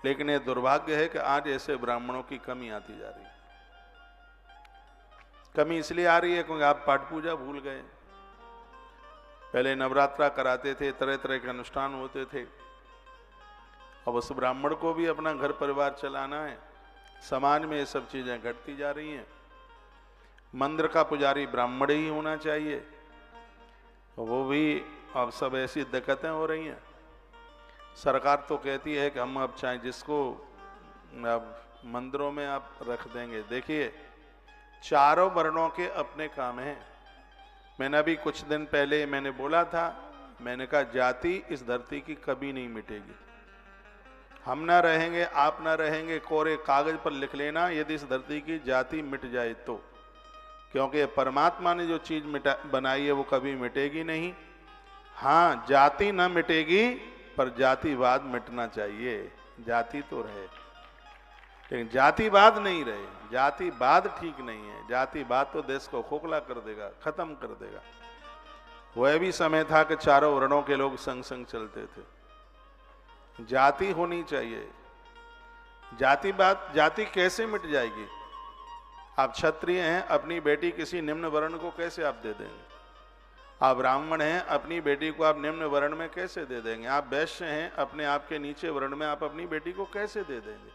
लेकिन ये दुर्भाग्य है कि आज ऐसे ब्राह्मणों की कमी आती जा रही है। कमी इसलिए आ रही है क्योंकि आप पाठ पूजा भूल गए। पहले नवरात्रा कराते थे, तरह तरह के अनुष्ठान होते थे। अब उस ब्राह्मण को भी अपना घर परिवार चलाना है। समाज में ये सब चीजें घटती जा रही हैं। मंदिर का पुजारी ब्राह्मण ही होना चाहिए, वो भी अब सब ऐसी दिक्कतें हो रही हैं। सरकार तो कहती है कि हम अब चाहे जिसको अब मंदिरों में आप रख देंगे। देखिए, चारों वर्णों के अपने काम हैं। मैंने अभी कुछ दिन पहले मैंने बोला था, मैंने कहा जाति इस धरती की कभी नहीं मिटेगी। हम ना रहेंगे, आप ना रहेंगे, कोरे कागज पर लिख लेना यदि इस धरती की जाति मिट जाए तो। क्योंकि परमात्मा ने जो चीज बनाई है वो कभी मिटेगी नहीं। हाँ, जाति ना मिटेगी पर जातिवाद मिटना चाहिए। जाति तो रहे लेकिन जातिवाद नहीं रहे। जातिवाद ठीक नहीं है। जातिवाद तो देश को खोखला कर देगा, खत्म कर देगा। वह भी समय था कि चारों वर्णों के लोग संग संग चलते थे। जाति होनी चाहिए। जातिवाद, जाति कैसे मिट जाएगी? आप क्षत्रिय हैं, अपनी बेटी किसी निम्न वर्ण को कैसे आप दे देंगे? आप ब्राह्मण हैं, अपनी बेटी को आप निम्न वर्ण में कैसे दे देंगे? आप वैश्य हैं, अपने आप के नीचे वर्ण में आप अपनी बेटी को कैसे दे देंगे?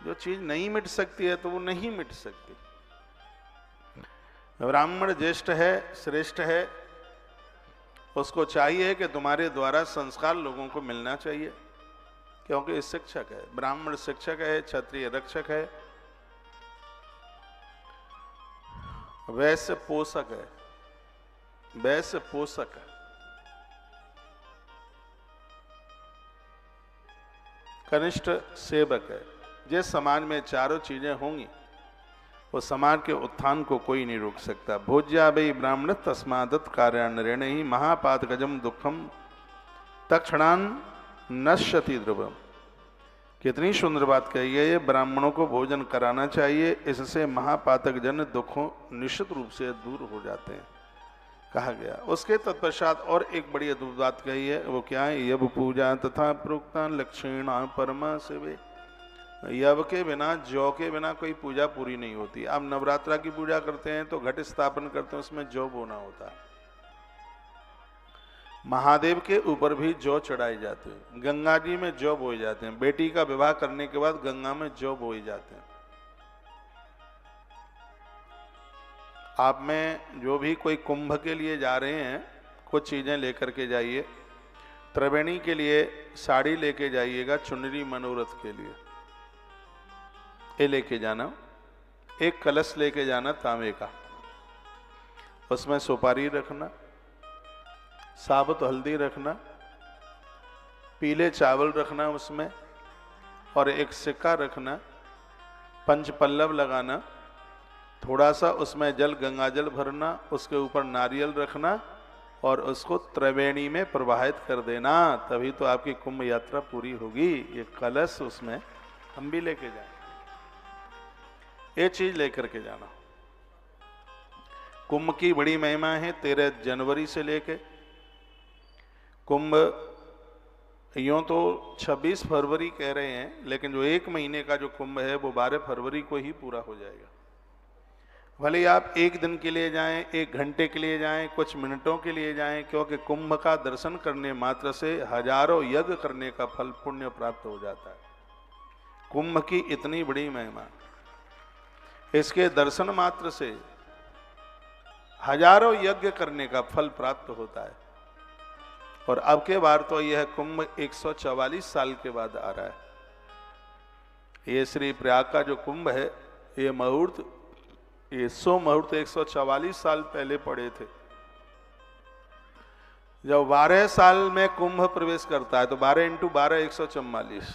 जो चीज नहीं मिट सकती है तो वो नहीं मिट सकती। ब्राह्मण ज्येष्ठ है, श्रेष्ठ है, उसको चाहिए कि तुम्हारे द्वारा संस्कार लोगों को मिलना चाहिए, क्योंकि शिक्षक है। ब्राह्मण शिक्षक है, क्षत्रिय रक्षक है, वैश्य पोषक है। वैश्य पोषक है, कनिष्ठ सेवक है। जिस समाज में चारों चीजें होंगी वो समाज के उत्थान को कोई नहीं रोक सकता। भोज्या वै ब्राह्मण तस्मादत् कार्यान्नरेण ही महापात गजम दुखम तक्षणान नश्यति ध्रुवम। कितनी सुंदर बात कही है। ये ब्राह्मणों को भोजन कराना चाहिए, इससे महापातक जन दुखों निश्चित रूप से दूर हो जाते हैं, कहा गया। उसके तत्पश्चात और एक बड़ी अद्भुत बात कही है, वो क्या है? यब पूजा तथा प्रोक्ता लक्षिणा परमा सेवे। यव के बिना, जौ के बिना कोई पूजा पूरी नहीं होती। आप नवरात्रा की पूजा करते हैं तो घट स्थापन करते हैं, उसमें जौ बोना होता है। महादेव के ऊपर भी जौ चढ़ाई जाती है, गंगा जी में जौ बोए जाते हैं, बेटी का विवाह करने के बाद गंगा में जौ बोए जाते हैं। आप में जो भी कोई कुंभ के लिए जा रहे हैं, कुछ चीजें लेकर के जाइए। त्रिवेणी के लिए साड़ी लेके जाइएगा, चुनरी मनोरथ के लिए ये लेके जाना। एक कलश लेके जाना तांबे का, उसमें सुपारी रखना, साबुत हल्दी रखना, पीले चावल रखना उसमें, और एक सिक्का रखना, पंच पल्लव लगाना, थोड़ा सा उसमें जल, गंगा जल भरना, उसके ऊपर नारियल रखना और उसको त्रिवेणी में प्रवाहित कर देना, तभी तो आपकी कुंभ यात्रा पूरी होगी। ये कलश उसमें हम भी लेके जाएंगे, ये चीज लेकर के जाना। कुंभ की बड़ी महिमा है। 13 जनवरी से लेके कुंभ, यूं तो 26 फरवरी कह रहे हैं, लेकिन जो एक महीने का जो कुंभ है वो 12 फरवरी को ही पूरा हो जाएगा। भले ही आप एक दिन के लिए जाएं, 1 घंटे के लिए जाएं, कुछ मिनटों के लिए जाएं, क्योंकि कुंभ का दर्शन करने मात्र से हजारों यज्ञ करने का फल पुण्य प्राप्त हो जाता है। कुंभ की इतनी बड़ी महिमा, इसके दर्शन मात्र से हजारों यज्ञ करने का फल प्राप्त होता है। और अब के बार तो यह कुंभ 144 साल के बाद आ रहा है। ये श्री प्रयाग का जो कुंभ है, ये मुहूर्त, ये 100 मुहूर्त 144 साल पहले पड़े थे। जब 12 साल में कुंभ प्रवेश करता है तो 12 × 12 144,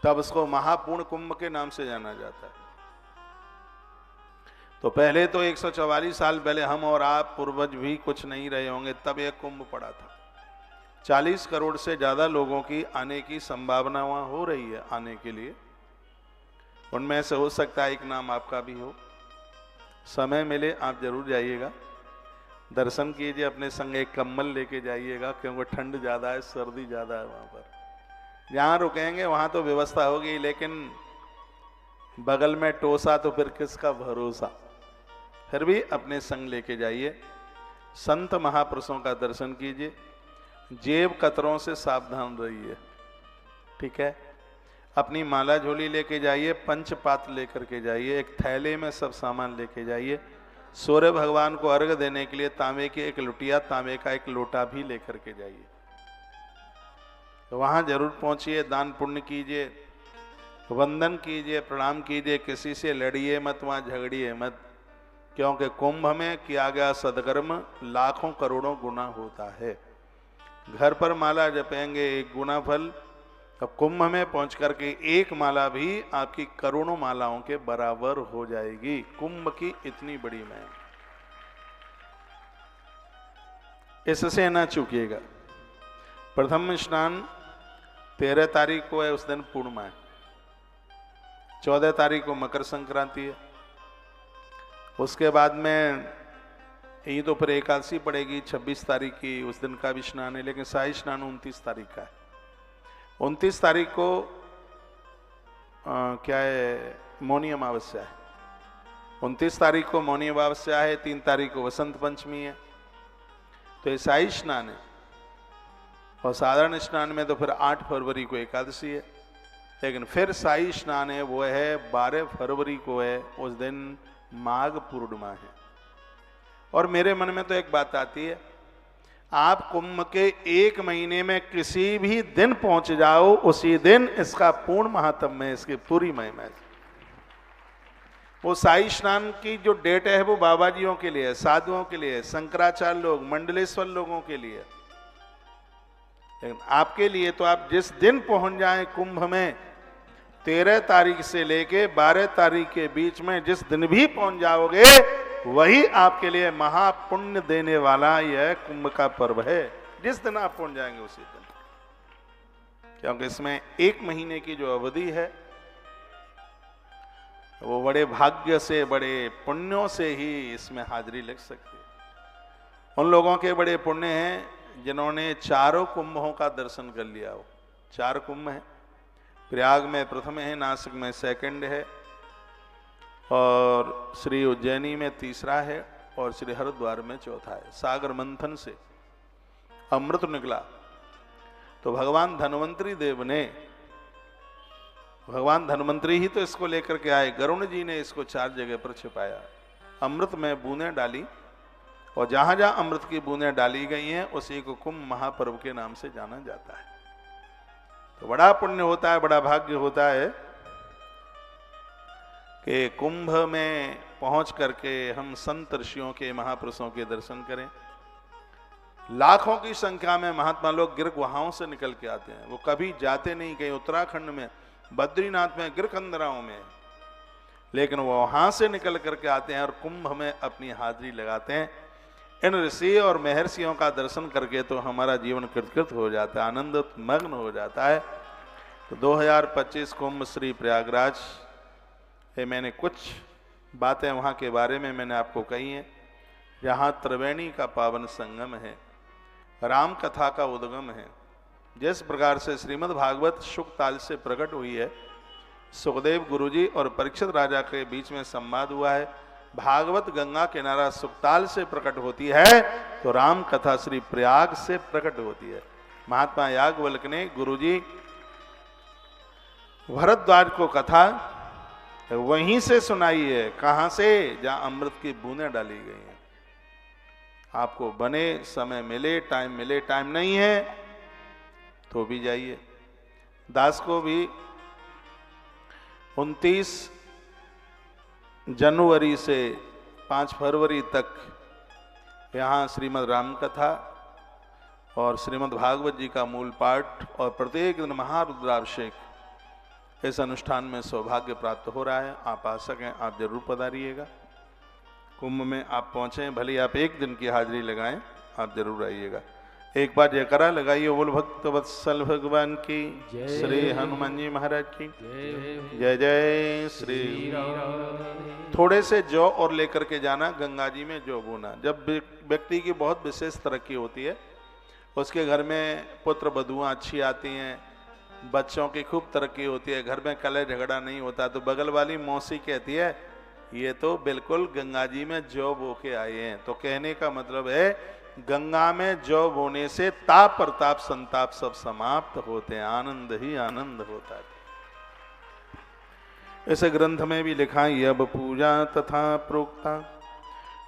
तब उसको महापूर्ण कुंभ के नाम से जाना जाता है। तो पहले तो 144 साल पहले हम और आप पूर्वज भी कुछ नहीं रहे होंगे, तब यह कुंभ पड़ा था। 40 करोड़ से ज्यादा लोगों की आने की संभावना वहां हो रही है आने के लिए। उनमें से हो सकता है एक नाम आपका भी हो। समय मिले आप जरूर जाइएगा, दर्शन कीजिए, अपने संग एक कंबल लेके जाइएगा, क्योंकि ठंड ज्यादा है, सर्दी ज्यादा है वहां पर। जहां रुकेंगे वहां तो व्यवस्था होगी, लेकिन बगल में टोसा तो फिर किसका भरोसा। फिर भी अपने संग लेके जाइए, संत महापुरुषों का दर्शन कीजिए, जेब कतरों से सावधान रहिए, ठीक है। अपनी माला झोली लेके जाइए, पंचपात्र लेकर के जाइए, एक थैले में सब सामान लेके जाइए। सूर्य भगवान को अर्घ देने के लिए तांबे की एक लुटिया, तांबे का एक लोटा भी लेकर के जाइए। तो वहां जरूर पहुंचिए, दान पुण्य कीजिए, वंदन कीजिए, प्रणाम कीजिए, किसी से लड़िए मत, वहां झगड़िए मत, क्योंकि कुंभ में किया गया सदकर्म लाखों करोड़ों गुना होता है। घर पर माला जपेंगे 1 गुना फल, तो कुंभ में पहुंच करके 1 माला भी आपकी करोड़ों मालाओं के बराबर हो जाएगी। कुंभ की इतनी बड़ी महिमा, इससे ना चूकिएगा। प्रथम स्नान 13 तारीख को है, उस दिन पूर्णिमा है। 14 तारीख को मकर संक्रांति है। उसके बाद में ये तो फिर एकादशी पड़ेगी 26 तारीख की, उस दिन का भी स्नान है, लेकिन शाही स्नान 29 तारीख का है। 29 तारीख को क्या है, मौनी अमावस्या है। 29 तारीख को मौनी अमावस्या है, 3 तारीख को वसंत पंचमी है। तो ये शाही स्नान है। और साधारण स्नान में तो फिर 8 फरवरी को एकादशी है, लेकिन फिर शाही स्नान है वो है 12 फरवरी को है, उस दिन माघ पूर्णिमा है। और मेरे मन में तो एक बात आती है, आप कुंभ के 1 महीने में किसी भी दिन पहुंच जाओ, उसी दिन इसका पूर्ण महात्म्य है, इसकी पूरी महिमा है। वो शाही स्नान की जो डेट है वो बाबा जियों के लिए, साधुओं के लिए, शंकराचार्य लोग, मंडलेश्वर लोगों के लिए, लेकिन आपके लिए तो आप जिस दिन पहुंच जाएं कुंभ में, 13 तारीख से लेके 12 तारीख के बीच में जिस दिन भी पहुंच जाओगे, वही आपके लिए महापुण्य देने वाला यह कुंभ का पर्व है। जिस दिन आप पहुंच जाएंगे उसी दिन, क्योंकि इसमें 1 महीने की जो अवधि है वो बड़े भाग्य से, बड़े पुण्यों से ही इसमें हाजिरी लग सकती है। उन लोगों के बड़े पुण्य हैं जिन्होंने चारों कुंभों का दर्शन कर लिया हो। 4 कुंभ हैं, प्रयाग में प्रथम है, नासिक में सेकंड है, और श्री उज्जैनी में तीसरा है, और श्री हरिद्वार में चौथा है। सागर मंथन से अमृत निकला तो भगवान धन्वंतरी देव ने, भगवान धन्वंतरी ही तो इसको लेकर के आए, गरुण जी ने इसको 4 जगह पर छिपाया, अमृत में बूंदें डाली, और जहां जहां अमृत की बूंदें डाली गई हैं उसी को कुंभ महापर्व के नाम से जाना जाता है। तो बड़ा पुण्य होता है, बड़ा भाग्य होता है कि कुंभ में पहुंच करके हम संत ऋषियों के, महापुरुषों के दर्शन करें। लाखों की संख्या में महात्मा लोग गिर गुहाओं से निकल के आते हैं। वो कभी जाते नहीं कहीं उत्तराखंड में, बद्रीनाथ में, गिरकंदराओं में, लेकिन वो वहां से निकल करके आते हैं और कुंभ में अपनी हाजिरी लगाते हैं। इन ऋषि और महर्षियों का दर्शन करके तो हमारा जीवन कृतकृत हो जाता है, आनंद मग्न हो जाता है। तो 2025 कुंभ श्री प्रयागराज, ये मैंने कुछ बातें वहाँ के बारे में मैंने आपको कही हैं। यहाँ त्रिवेणी का पावन संगम है, राम कथा का उद्गम है। जिस प्रकार से श्रीमद् भागवत शुकताल से प्रकट हुई है, सुखदेव गुरुजी और परीक्षित राजा के बीच में संवाद हुआ है, भागवत गंगा किनारा सुखताल से प्रकट होती है, तो राम कथा श्री प्रयाग से प्रकट होती है। महात्मा याज्ञवल्क्य ने गुरुजी भरद्वाज को कथा वहीं से सुनाई है। कहां से? जहां अमृत की बूंदें डाली गई हैं। आपको बने समय मिले, टाइम मिले, टाइम नहीं है तो भी जाइए। दास को भी 29 जनवरी से 5 फरवरी तक यहाँ श्रीमद् राम कथा और श्रीमद् भागवत जी का मूल पाठ और प्रत्येक दिन महारुद्राभिषेक, इस अनुष्ठान में सौभाग्य प्राप्त हो रहा है। आप आ सकें, आप जरूर पधारिएगा। कुंभ में आप पहुंचें, भले आप एक दिन की हाजिरी लगाएं, आप जरूर आइएगा। एक बार जयकारा लगाइए, बोल भक्त वत्सल भगवान की, श्री हनुमान जी महाराज की जय जय श्री राम। थोड़े से जौ और लेकर के जाना, गंगा जी में जौ बोना। जब व्यक्ति की बहुत विशेष तरक्की होती है, उसके घर में पुत्र बधुआं अच्छी आती हैं, बच्चों की खूब तरक्की होती है, घर में कलह झगड़ा नहीं होता, तो बगल वाली मौसी कहती है ये तो बिल्कुल गंगा जी में जौ बो के आए हैं। तो कहने का मतलब है गंगा में जौ बोने से ताप प्रताप संताप सब समाप्त होते हैं, आनंद ही आनंद होता है। इस ग्रंथ में भी लिखा है, अब पूजा तथा प्रोक्ता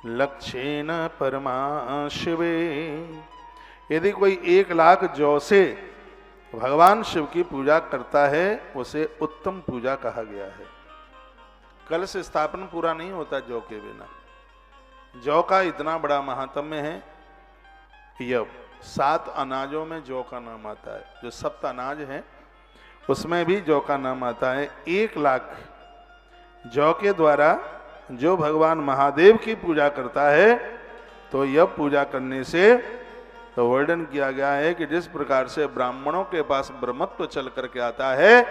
लक्ष्येन परमा शिवे। यदि कोई 1 लाख जौ से भगवान शिव की पूजा करता है, उसे उत्तम पूजा कहा गया है। कलश स्थापन पूरा नहीं होता जौ के बिना। जौ का इतना बड़ा महात्म्य है। यह 7 अनाजों में जौ का नाम आता है। जो सप्त अनाज है उसमें भी जौ का नाम आता है। 1 लाख जौ के द्वारा जो भगवान महादेव की पूजा करता है, तो यह पूजा करने से तो वर्णन किया गया है कि जिस प्रकार से ब्राह्मणों के पास ब्रह्मत्व चल करके आता है,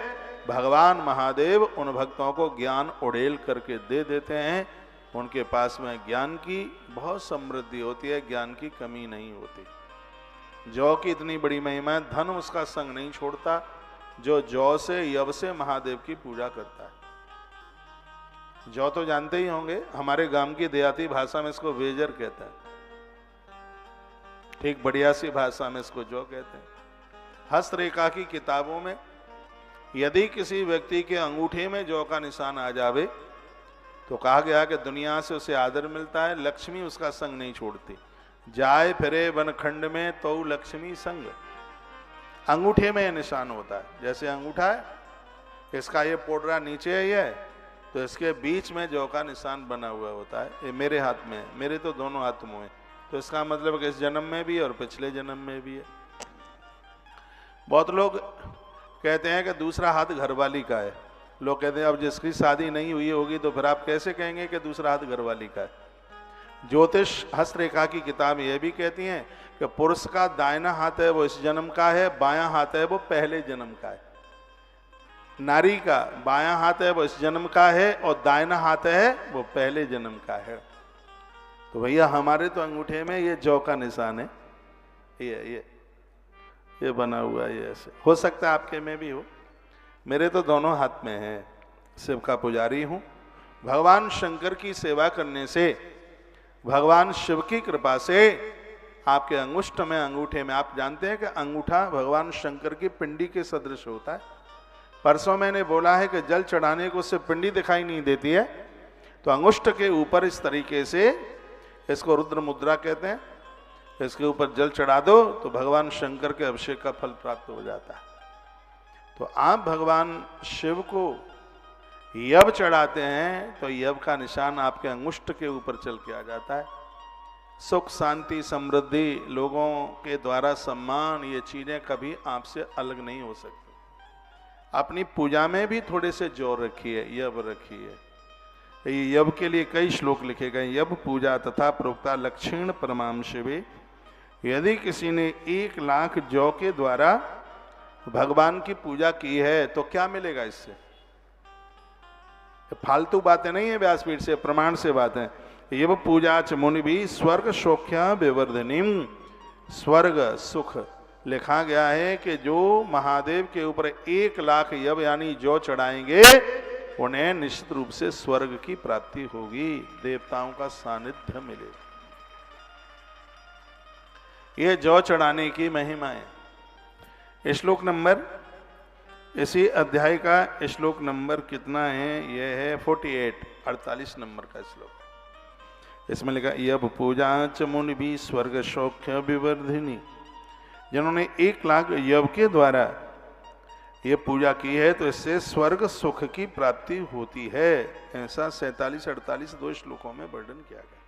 भगवान महादेव उन भक्तों को ज्ञान उड़ेल करके दे देते हैं। उनके पास में ज्ञान की बहुत समृद्धि होती है, ज्ञान की कमी नहीं होती। जौ की इतनी बड़ी महिमा है, धन उसका संग नहीं छोड़ता। जो जौ से यव से महादेव की पूजा करता है। जौ तो जानते ही होंगे, हमारे गांव की देहाती भाषा में इसको वेजर कहता है, ठीक बढ़िया सी भाषा में इसको जौ कहते हैं। हस्तरेखा की किताबों में यदि किसी व्यक्ति के अंगूठे में जौ का निशान आ जावे, तो कहा गया कि दुनिया से उसे आदर मिलता है, लक्ष्मी उसका संग नहीं छोड़ती। जाए फिरे वनखंड में तो लक्ष्मी संग। अंगूठे में यह निशान होता है। जैसे अंगूठा है, इसका ये पोटरा नीचे है, ये तो इसके बीच में जौ का निशान बना हुआ होता है। ये मेरे हाथ में है, मेरे तो दोनों हाथ में है, तो इसका मतलब कि इस जन्म में भी और पिछले जन्म में भी है। बहुत लोग कहते हैं कि दूसरा हाथ घरवाली का है। लोग कहते हैं अब जिसकी शादी नहीं हुई होगी तो फिर आप कैसे कहेंगे कि दूसरा हाथ घरवाली का है। ज्योतिष हस्तरेखा की किताब यह भी कहती हैं कि पुरुष का दाहिना हाथ है वो इस जन्म का है, बायां हाथ है वो पहले जन्म का है। नारी का बायां हाथ है वो इस जन्म का है और दाहिना हाथ है वो पहले जन्म का है। तो भैया हमारे तो अंगूठे में ये जौ का निशान है, ये बना हुआ है। ये ऐसे हो सकता है आपके में भी हो। मेरे तो दोनों हाथ में है, शिव का पुजारी हूं। भगवान शंकर की सेवा करने से, भगवान शिव की कृपा से आपके अंगुष्ठ में, अंगूठे में, आप जानते हैं कि अंगूठा भगवान शंकर की पिंडी के सदृश होता है। परसों मैंने बोला है कि जल चढ़ाने को उससे पिंडी दिखाई नहीं देती है, तो अंगुष्ठ के ऊपर इस तरीके से, इसको रुद्र मुद्रा कहते हैं, इसके ऊपर जल चढ़ा दो तो भगवान शंकर के अभिषेक का फल प्राप्त हो जाता है। तो आप भगवान शिव को यव चढ़ाते हैं तो यव का निशान आपके अंगुष्ठ के ऊपर चल के आ जाता है। सुख, शांति, समृद्धि, लोगों के द्वारा सम्मान, ये चीजें कभी आपसे अलग नहीं हो सकती। अपनी पूजा में भी थोड़े से जोर रखिए, यव रखिए। यव के लिए कई श्लोक लिखे गए। यव पूजा तथा प्रोक्ता लक्षण परमाम शिवे। यदि किसी ने 1 लाख जौ के द्वारा भगवान की पूजा की है तो क्या मिलेगा इससे? फालतू बातें नहीं है, व्यासपीठ से प्रमाण से बातें। यव पूजा च मुनि भी स्वर्ग शोख्या विवर्धनिम। स्वर्ग सुख लिखा गया है कि जो महादेव के ऊपर 1 लाख यव यानी जौ चढ़ाएंगे उन्हें निश्चित रूप से स्वर्ग की प्राप्ति होगी, देवताओं का सानिध्य मिलेगा। ये जौ चढ़ाने की महिमा है। श्लोक नंबर, इसी अध्याय का श्लोक नंबर कितना है? यह है 48 नंबर का श्लोक। इसमें लिखा यव पूजा च मुनि भी स्वर्ग सौख्य विवर्धिनी। जिन्होंने 1 लाख यव के द्वारा ये पूजा की है तो इससे स्वर्ग सुख की प्राप्ति होती है। ऐसा 47-48 2 श्लोकों में वर्णन किया गया।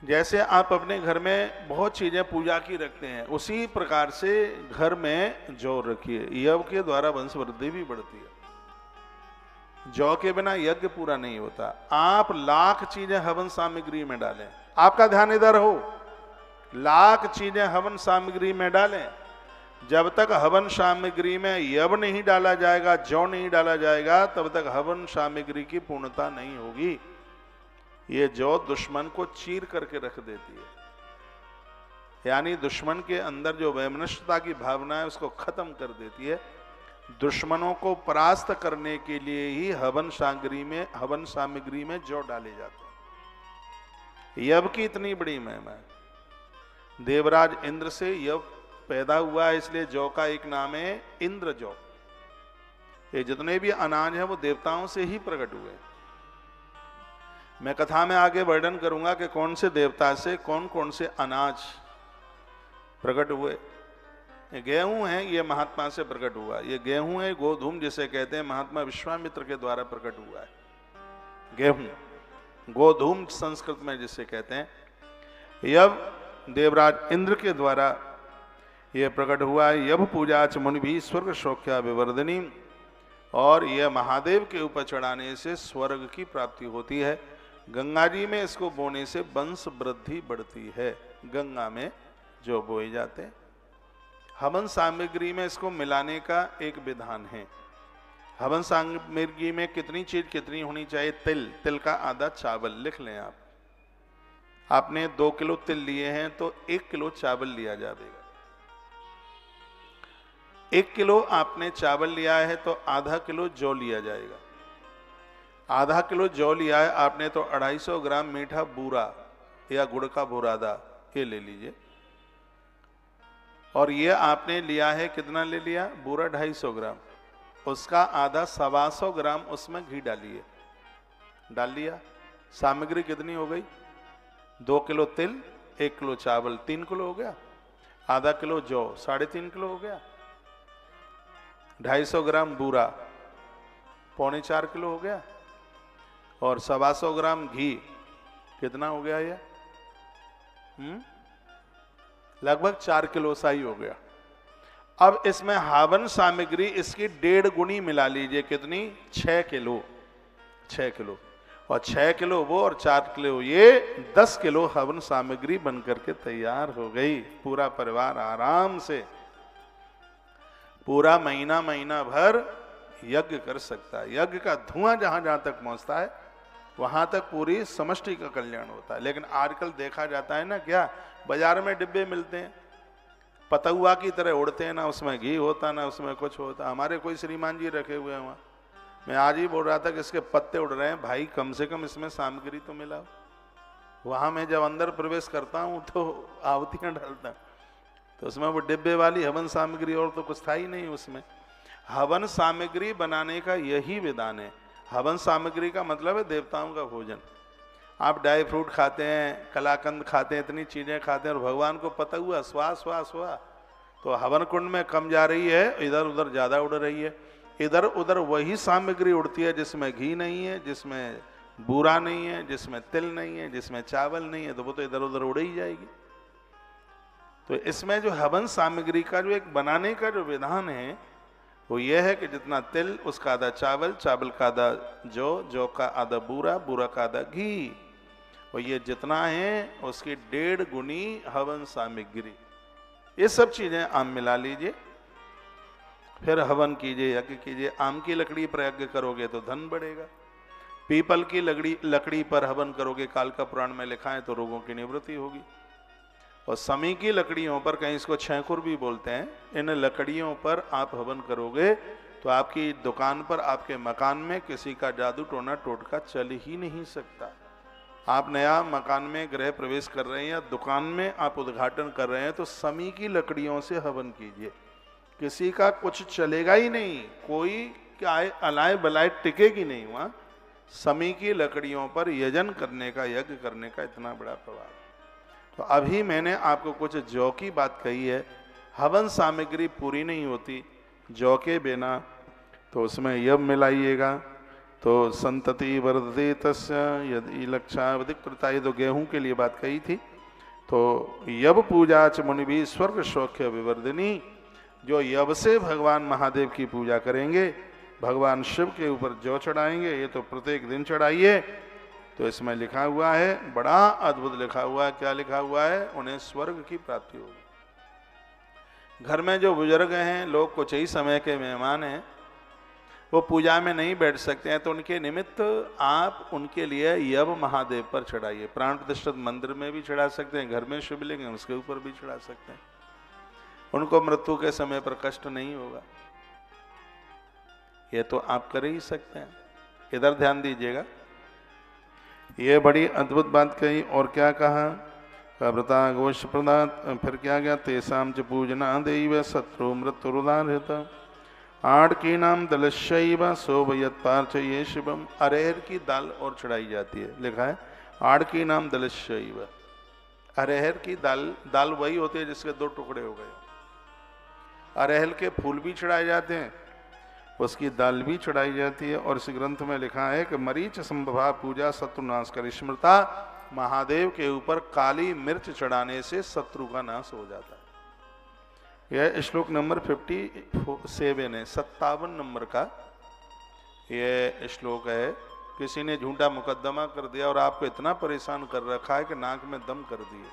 जैसे आप अपने घर में बहुत चीजें पूजा की रखते हैं, उसी प्रकार से घर में जौ रखिए। यव के द्वारा वंश वृद्धि भी बढ़ती है। जौ के बिना यज्ञ पूरा नहीं होता। आप लाख चीजें हवन सामग्री में डालें, आपका ध्यान इधर हो, लाख चीजें हवन सामग्री में डालें, जब तक हवन सामग्री में यव नहीं डाला जाएगा, जौ नहीं डाला जाएगा, तब तक हवन सामग्री की पूर्णता नहीं होगी। ये जौ दुश्मन को चीर करके रख देती है, यानी दुश्मन के अंदर जो वैमनस्यता की भावना है उसको खत्म कर देती है। दुश्मनों को परास्त करने के लिए ही हवन सामग्री में जौ डाले जाते हैं। यव की इतनी बड़ी महिमा है। देवराज इंद्र से यव पैदा हुआ है, इसलिए जौ का एक नाम है इंद्र जौ। ये जितने भी अनाज हैं वो देवताओं से ही प्रकट हुए। मैं कथा में आगे वर्णन करूंगा कि कौन से देवता से कौन कौन से अनाज प्रकट हुए। ये गेहूं है, ये महात्मा से प्रकट हुआ। ये गेहूं है, गोधूम जिसे कहते हैं, महात्मा विश्वामित्र के द्वारा प्रकट हुआ है। गेहूं, गोधूम संस्कृत में जिसे कहते हैं। यव देवराज इंद्र के द्वारा यह प्रकट हुआ है। यव पूजा च मुनि भी स्वर्ग सौख्या विवर्धनी। और यह महादेव के ऊपर चढ़ाने से स्वर्ग की प्राप्ति होती है। गंगा जी में इसको बोने से वंश वृद्धि बढ़ती है। गंगा में जो बोए जाते हैं। हवन सामग्री में इसको मिलाने का एक विधान है। हवन सामग्री में कितनी चीज कितनी होनी चाहिए? तिल का आधा चावल लिख लें आप। आपने 2 किलो तिल लिए हैं तो 1 किलो चावल लिया जाएगा। 1 किलो आपने चावल लिया है तो आधा किलो जौ लिया जाएगा। आधा किलो जौ लिया है आपने तो 250 ग्राम मीठा बूरा या गुड़ का बुरादा ये ले लीजिए। और ये आपने लिया है, कितना ले लिया? बूरा 250 ग्राम, उसका आधा 125 ग्राम उसमें घी डालिए। डाल लिया। सामग्री कितनी हो गई? 2 किलो तिल, 1 किलो चावल, 3 किलो हो गया। आधा किलो जौ, 3.5 किलो हो गया। 250 ग्राम बूरा, 3.25 किलो हो गया। और 125 ग्राम घी, कितना हो गया ये? लगभग 4 किलो सा ही हो गया। अब इसमें हवन सामग्री इसकी 1.5 गुनी मिला लीजिए। कितनी? 6 किलो। 6 किलो और 6 किलो वो और 4 किलो ये, 10 किलो हवन सामग्री बनकर के तैयार हो गई। पूरा परिवार आराम से पूरा महीना भर यज्ञ कर सकता है। यज्ञ का धुआं जहां जहां तक पहुंचता है वहां तक पूरी समष्टि का कल्याण होता है। लेकिन आजकल देखा जाता है ना, क्या बाजार में डिब्बे मिलते हैं, पतुआ की तरह उड़ते हैं, ना उसमें घी होता ना उसमें कुछ होता। हमारे कोई श्रीमान जी रखे हुए हैं वहाँ, मैं आज ही बोल रहा था कि इसके पत्ते उड़ रहे हैं, भाई कम से कम इसमें सामग्री तो मिला। वहाँ मैं जब अंदर प्रवेश करता हूँ तो आहुतियाँ डालता, तो उसमें वो डिब्बे वाली हवन सामग्री और तो कुछ था ही नहीं उसमें। हवन सामग्री बनाने का यही विधान है। हवन सामग्री का मतलब है देवताओं का भोजन। आप ड्राई फ्रूट खाते हैं, कलाकंद खाते हैं, इतनी चीजें खाते हैं, और भगवान को पता हुआ स्वा स्वा स्वा, तो हवन कुंड में कम जा रही है, इधर उधर ज्यादा उड़ रही है। इधर उधर वही सामग्री उड़ती है जिसमें घी नहीं है, जिसमें बूरा नहीं है, जिसमें तिल नहीं है, जिसमें चावल नहीं है, तो वो तो इधर उधर उड़ ही जाएगी। तो इसमें जो हवन सामग्री का जो एक बनाने का जो विधान है वो ये है कि जितना तिल उसका आधा चावल, चावल का आधा जौ का आधा बूरा, बूरा का आधा घी, और ये जितना है उसकी 1.5 गुनी हवन सामग्री। ये सब चीजें आप मिला लीजिए, फिर हवन कीजिए, यज्ञ कीजिए। आम की लकड़ी पर यज्ञ करोगे तो धन बढ़ेगा, पीपल की लकड़ी पर हवन करोगे, काल का पुराण में लिखा है, तो रोगों की निवृत्ति होगी। और समी की लकड़ियों पर, कहीं इसको छेंकुर भी बोलते हैं, इन लकड़ियों पर आप हवन करोगे तो आपकी दुकान पर, आपके मकान में किसी का जादू टोना टोटका चल ही नहीं सकता। आप नया मकान में गृह प्रवेश कर रहे हैं या दुकान में आप उद्घाटन कर रहे हैं, तो समी की लकड़ियों से हवन कीजिए, किसी का कुछ चलेगा ही नहीं, कोई क्या अलाय बलाय टिकेगी नहीं। वहाँ समी की लकड़ियों पर यजन करने का, यज्ञ करने का इतना बड़ा प्रभाव। तो अभी मैंने आपको कुछ जौ की बात कही है। हवन सामग्री पूरी नहीं होती जौ के बिना, तो उसमें यब मिलाइएगा तो संतति वर्धते तस्य यदि लक्षावधिक कृता। ये तो गेहूं के लिए बात कही थी। तो यब पूजा च मुनि भी स्वर्ग सौख्य विवर्धिनी, जो यब से भगवान महादेव की पूजा करेंगे, भगवान शिव के ऊपर जौ चढ़ाएंगे, ये तो प्रत्येक दिन चढ़ाइए। तो इसमें लिखा हुआ है, बड़ा अद्भुत लिखा हुआ है। क्या लिखा हुआ है? उन्हें स्वर्ग की प्राप्ति होगी। घर में जो बुजुर्ग हैं, लोग कुछ ही समय के मेहमान हैं, वो पूजा में नहीं बैठ सकते हैं, तो उनके निमित्त आप उनके लिए यव महादेव पर चढ़ाइए। प्राण प्रतिष्ठित मंदिर में भी चढ़ा सकते हैं, घर में शिवलिंग है उसके ऊपर भी चढ़ा सकते हैं। उनको मृत्यु के समय पर कष्ट नहीं होगा। ये तो आप कर ही सकते हैं। इधर ध्यान दीजिएगा, ये बड़ी अद्भुत बात कही। और क्या कहा? व्रता गोश प्रदात, फिर क्या गया? तेसाम च पूजना देव शत्रु मृत्युरुदाहृत आड़ की नाम दलशैव शोभयत पार्थ ये शिवम। अरहर की दाल और चढ़ाई जाती है, लिखा है आड़ की नाम दलशैव। अरहर की दाल वही होती है जिसके 2 टुकड़े हो गए। अरहर के फूल भी चढ़ाए जाते हैं, उसकी दाल भी चढ़ाई जाती है। और इस ग्रंथ में लिखा है कि मरीच संभवा पूजा शत्रुनाश कर स्मृता, महादेव के ऊपर काली मिर्च चढ़ाने से शत्रु का नाश हो जाता है। यह श्लोक नंबर 57 है, 57 नंबर का यह श्लोक है। किसी ने झूठा मुकदमा कर दिया और आपको इतना परेशान कर रखा है कि नाक में दम कर दिए।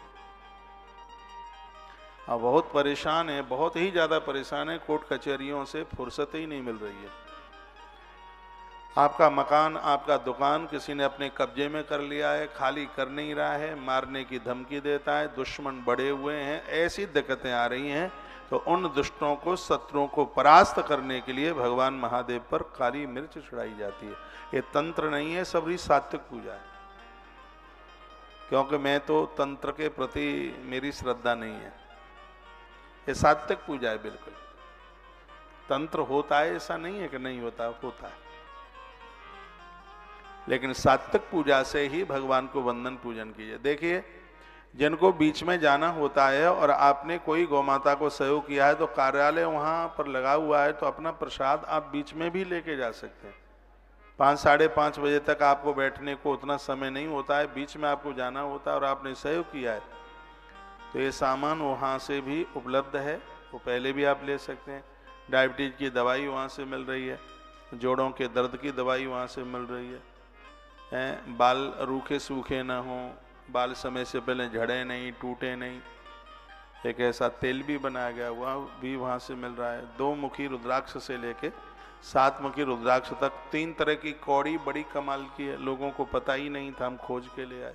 अब बहुत परेशान है, बहुत ही ज्यादा परेशान है, कोर्ट कचहरियों से फुर्सत ही नहीं मिल रही है। आपका मकान, आपका दुकान किसी ने अपने कब्जे में कर लिया है, खाली कर नहीं रहा है, मारने की धमकी देता है, दुश्मन बढ़े हुए हैं, ऐसी दिक्कतें आ रही हैं। तो उन दुष्टों को, शत्रुओं को परास्त करने के लिए भगवान महादेव पर काली मिर्च चढ़ाई जाती है। ये तंत्र नहीं है, सबरी सात्विक पूजा है। क्योंकि मैं तो तंत्र के प्रति मेरी श्रद्धा नहीं है, ये सात्विक पूजा है बिल्कुल। तंत्र होता है ऐसा नहीं है कि नहीं होता, होता है, लेकिन सात्विक पूजा से ही भगवान को वंदन पूजन कीजिए। देखिए, जिनको बीच में जाना होता है और आपने कोई गौमाता को सहयोग किया है, तो कार्यालय वहां पर लगा हुआ है, तो अपना प्रसाद आप बीच में भी लेके जा सकते हैं। 5 साढ़े 5 बजे तक आपको बैठने को उतना समय नहीं होता है, बीच में आपको जाना होता है और आपने सहयोग किया है, तो ये सामान वहाँ से भी उपलब्ध है, वो पहले भी आप ले सकते हैं। डायबिटीज की दवाई वहाँ से मिल रही है, जोड़ों के दर्द की दवाई वहाँ से मिल रही है। बाल रूखे सूखे ना हों, बाल समय से पहले झड़े नहीं, टूटे नहीं, एक ऐसा तेल भी बनाया गया, वह भी वहाँ से मिल रहा है। 2 मुखी रुद्राक्ष से लेके 7 मुखी रुद्राक्ष तक 3 तरह की कौड़ी बड़ी कमाल की है, लोगों को पता ही नहीं था, हम खोज के ले आए।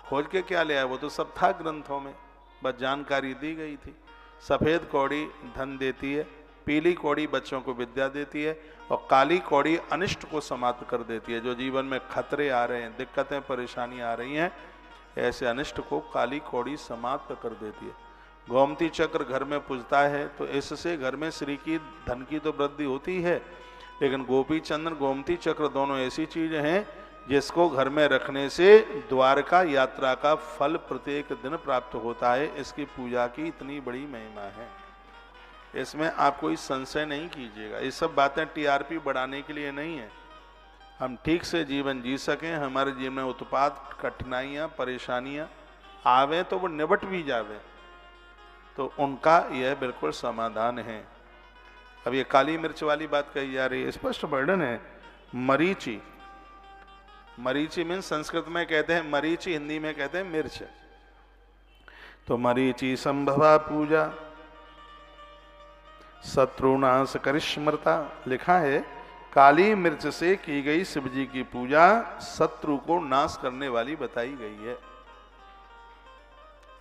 खोज के क्या ले आए? वो तो सब था ग्रंथों में, बस जानकारी दी गई थी। सफ़ेद कौड़ी धन देती है, पीली कौड़ी बच्चों को विद्या देती है और काली कौड़ी अनिष्ट को समाप्त कर देती है। जो जीवन में खतरे आ रहे हैं, दिक्कतें परेशानी आ रही हैं, ऐसे अनिष्ट को काली कौड़ी समाप्त कर देती है। गोमती चक्र घर में पूजता है तो इससे घर में श्री की धन की तो वृद्धि होती है, लेकिन गोपी चंद्र गोमती चक्र दोनों ऐसी चीजें हैं जिसको घर में रखने से द्वारका यात्रा का फल प्रत्येक दिन प्राप्त होता है। इसकी पूजा की इतनी बड़ी महिमा है, इसमें आप कोई संशय नहीं कीजिएगा। ये सब बातें टीआरपी बढ़ाने के लिए नहीं है, हम ठीक से जीवन जी सकें, हमारे जीवन में उत्पात कठिनाइयाँ परेशानियाँ आवे तो वो निबट भी जावे, तो उनका यह बिल्कुल समाधान है। अब ये काली मिर्च वाली बात कही जा रही है, स्पष्ट वर्णन है। मरीचि, मरीचि मीन संस्कृत में कहते हैं मरीचि, हिंदी में कहते हैं मिर्च। तो मरीचि संभवा पूजा शत्रुनाश करिष्मृता, लिखा है काली मिर्च से की गई शिव जी की पूजा शत्रु को नाश करने वाली बताई गई है।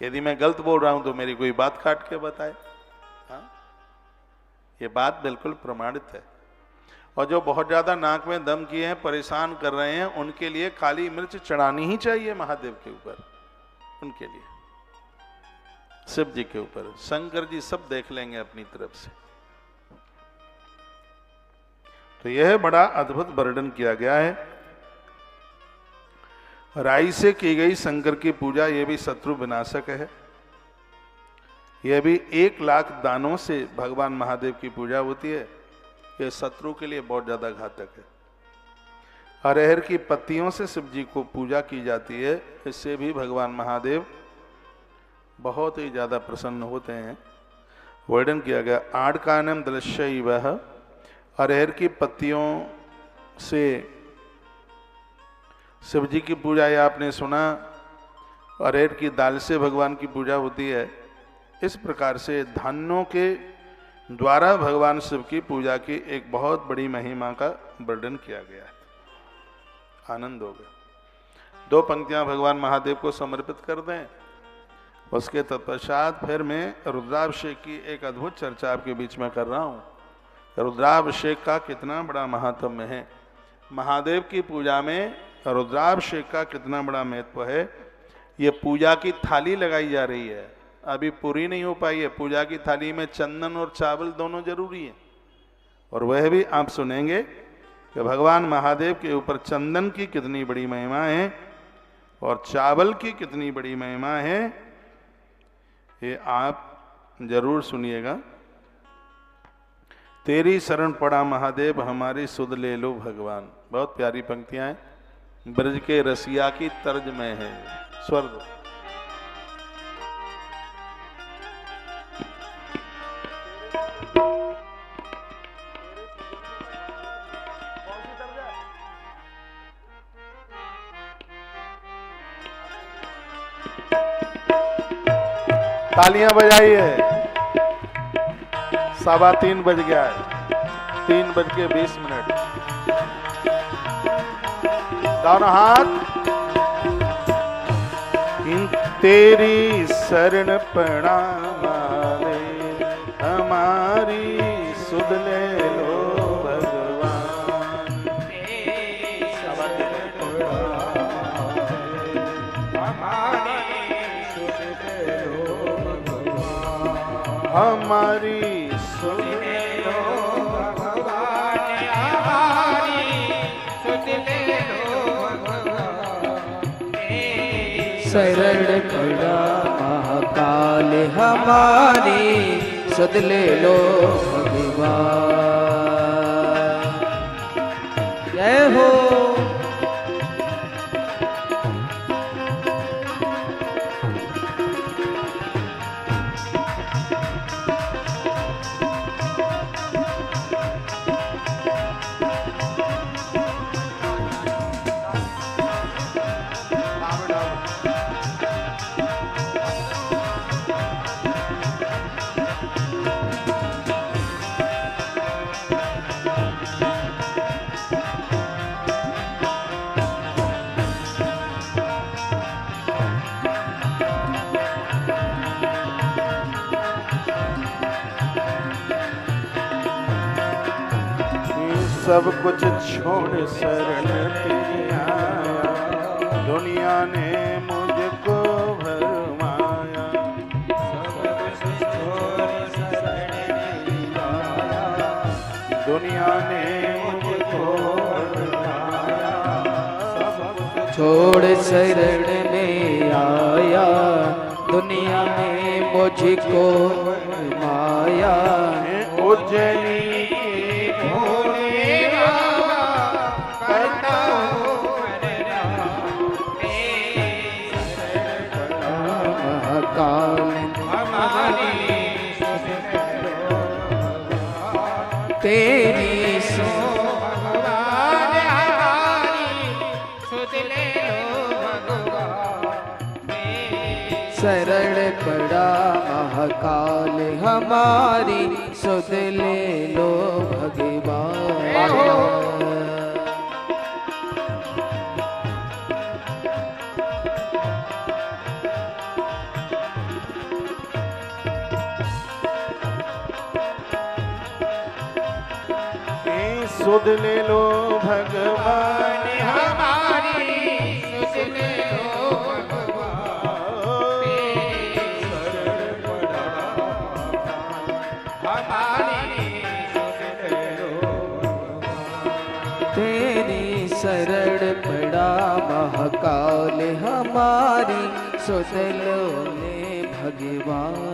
यदि मैं गलत बोल रहा हूं तो मेरी कोई बात काट के बताए। हाँ, ये बात बिल्कुल प्रमाणित है। और जो बहुत ज्यादा नाक में दम किए हैं, परेशान कर रहे हैं, उनके लिए काली मिर्च चढ़ानी ही चाहिए महादेव के ऊपर, उनके लिए, शिव जी के ऊपर। शंकर जी सब देख लेंगे अपनी तरफ से। तो यह बड़ा अद्भुत वर्णन किया गया है। राई से की गई शंकर की पूजा, यह भी शत्रु विनाशक है। यह भी 1 लाख दानों से भगवान महादेव की पूजा होती है। यह शत्रु के लिए बहुत ज्यादा घातक है। अरहर की पत्तियों से शिव जी को पूजा की जाती है, इससे भी भगवान महादेव बहुत ही ज्यादा प्रसन्न होते हैं। वर्णन किया गया आड़कानम दृश्य वह, अरहर की पत्तियों से शिव जी की पूजा, या आपने सुना अरहर की दाल से भगवान की पूजा होती है। इस प्रकार से धान्यों के द्वारा भगवान शिव की पूजा की एक बहुत बड़ी महिमा का वर्णन किया गया है। आनंद हो गया। 2 पंक्तियां भगवान महादेव को समर्पित कर दें, उसके तत्पश्चात फिर मैं रुद्राभिषेक की एक अद्भुत चर्चा आपके बीच में कर रहा हूं। रुद्राभिषेक का कितना बड़ा महात्म्य है, महादेव की पूजा में रुद्राभिषेक का कितना बड़ा महत्व है। ये पूजा की थाली लगाई जा रही है, अभी पूरी नहीं हो पाई है। पूजा की थाली में चंदन और चावल दोनों जरूरी है, और वह भी आप सुनेंगे कि भगवान महादेव के ऊपर चंदन की कितनी बड़ी महिमा है और चावल की कितनी बड़ी महिमा है, ये आप जरूर सुनिएगा। तेरी शरण पड़ा महादेव, हमारी सुध ले लो भगवान। बहुत प्यारी पंक्तियां हैं, ब्रज के रसिया की तर्ज में है। स्वर्ग तालियां बजाइए। 3:15 बज गया है, 3:20। दोनों हाथ। तेरी शरण पड़ा मारे, हमारी सुध ले लो भगवान। तेरी शरण पड़ा हमारी सुध ले लो भगवान। हमारी सुध ले लो भगवान, हमारी सुध ले लो भगवान। शरण पड़ा महाकाल, हमारी सुध ले लो भगवान। जय हो। सब कुछ छोड़ शरण तेरी आया, दुनिया ने मुझको भरमाया। दुनिया ने मुझको भरमाया, छोड़ शरण में आया, दुनिया में मुझको माया। उज्जैनी की भोले बाबा करता हूँ महाकाल तेरी सो शरण पड़ा महाकाल हमारी, सुध ले लो भगवान। सुध ले लो भगवान हमारी, सुध ले लो तेरी शरण पड़ा महाकाल हमारी, सुध लो ले भगवान।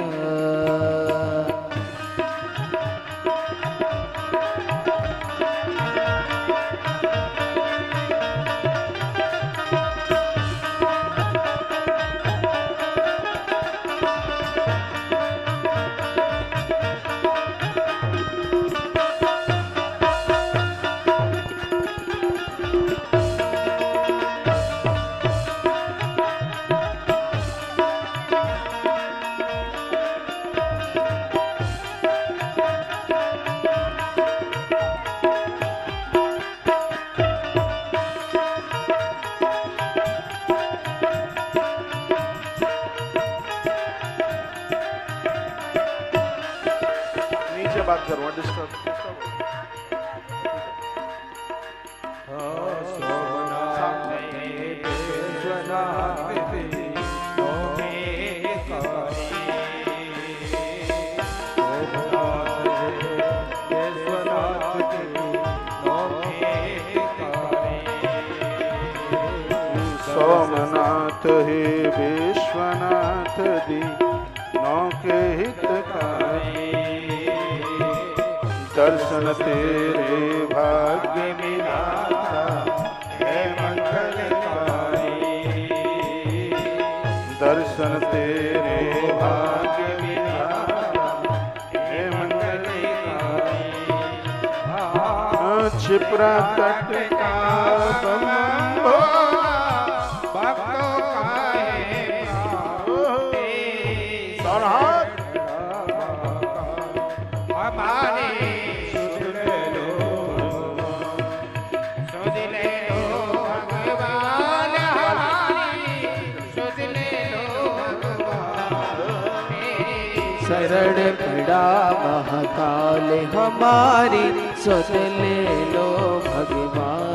बात करूँ डिस्टर्ब सोमनाथ हे विश्वनाथ दी नौके हितकारी, दर्शन तेरे भाग्य विधाता है मंगलकारी, दर्शन तेरे भाग्य विधाता है मंगलकारी। क्षिप्रा तट का बंबो शरण पड़ा महाकाल हमारी, सुध ले लो भगवान।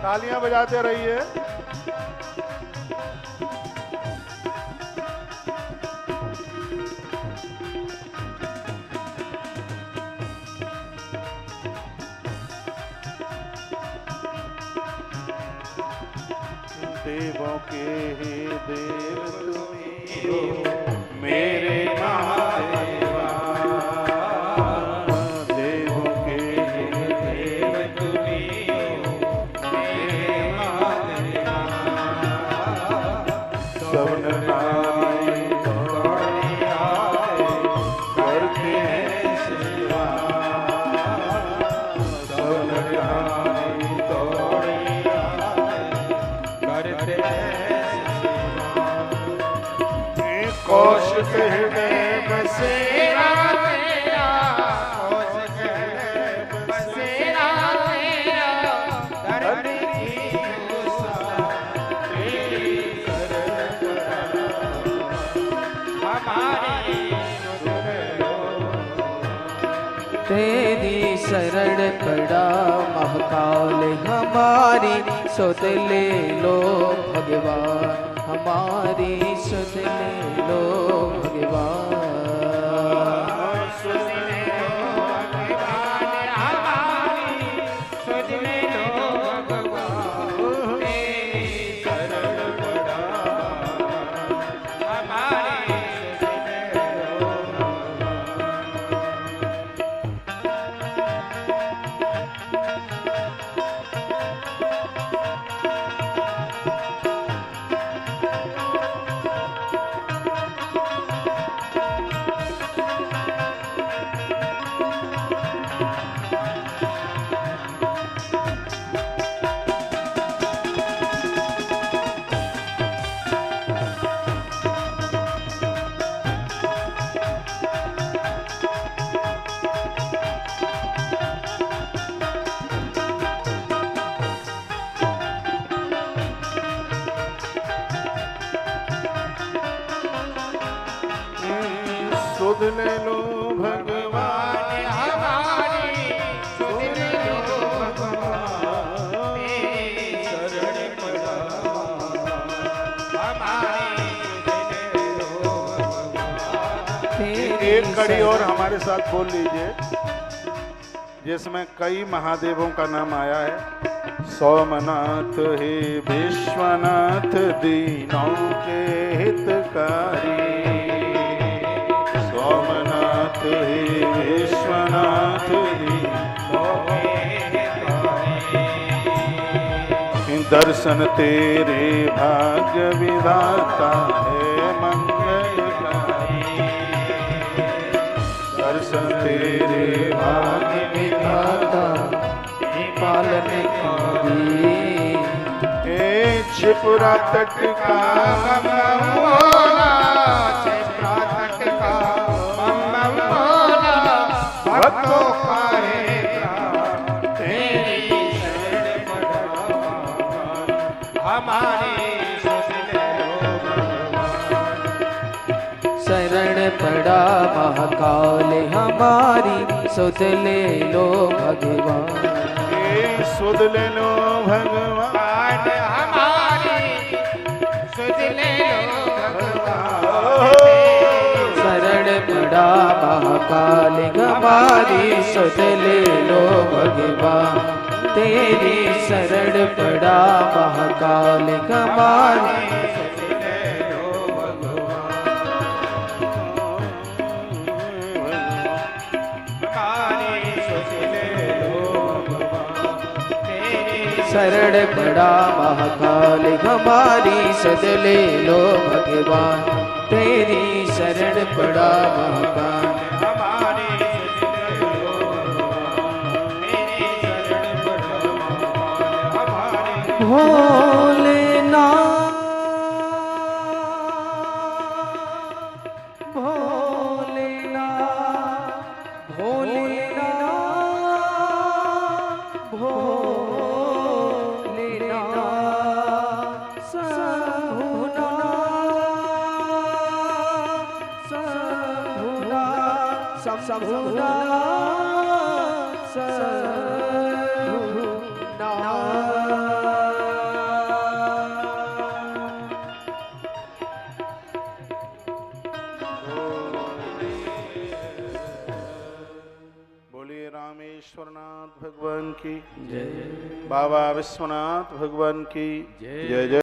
तालियां बजाते रहिए। देवों के ही देव तुम्हीं हो मेरे महादेवा, देवों के ही देव तुम्हीं हो मेरे महादेवा। सब नारी दौड़े आए करते हैं सेवा, सत हृदय बसेरा तेरा, होश हृदय बसेरा तेरा, दर्द की तेरी शरण हमारी तेरी शरण पड़ा महाकाल हमारी, सुध ले लो भगवान हमारी, सुध ले लो भगवान। सुध ले लो भगवान हमारी, सुध ले लो भगवान तेरी शरण पड़ा हमारी, सुध ले लो भगवान। एक कड़ी और हमारे साथ बोल लीजिए, जिसमें कई महादेवों का नाम आया है। सोमनाथ हे विश्वनाथ दीनों के हितकारी, सोमनाथ हे विश्वनाथ दीनों के हितकारी, दर्शन तेरे भाग्य विधाता है मंगलकारी, दर्शन तेरे भाग्य विधाता पालन कारी, छिपुरा तट का बम बम बोला, छिपुरा तट का बम बम बोला, भक्तों का है प्राण तेरी शरण पड़ा हमारी, सुध ले लो भगवान। शरण पड़ा महाकाल हमारी, सुध ले लो भगवान। सुध ले लो भगवान हमारी, सुध ले लो भगवान। शरण पड़ा महाकाल हमारी, सुध ले लो भगवान तेरी शरण पड़ा महाकाल हमारी, शरण पड़ा महाकाल हमारी, सुध ले लो भगवान तेरी शरण पड़ा महाकाल हमारी, सुध ले लो तेरी शरण पड़ा हमारी। भोलेनाथ भोलेनाथ भोलेनाथ शंभुनाथ बोलिए रामेश्वरनाथ भगवान की जय, बाबा विश्वनाथ भगवान की जय जय।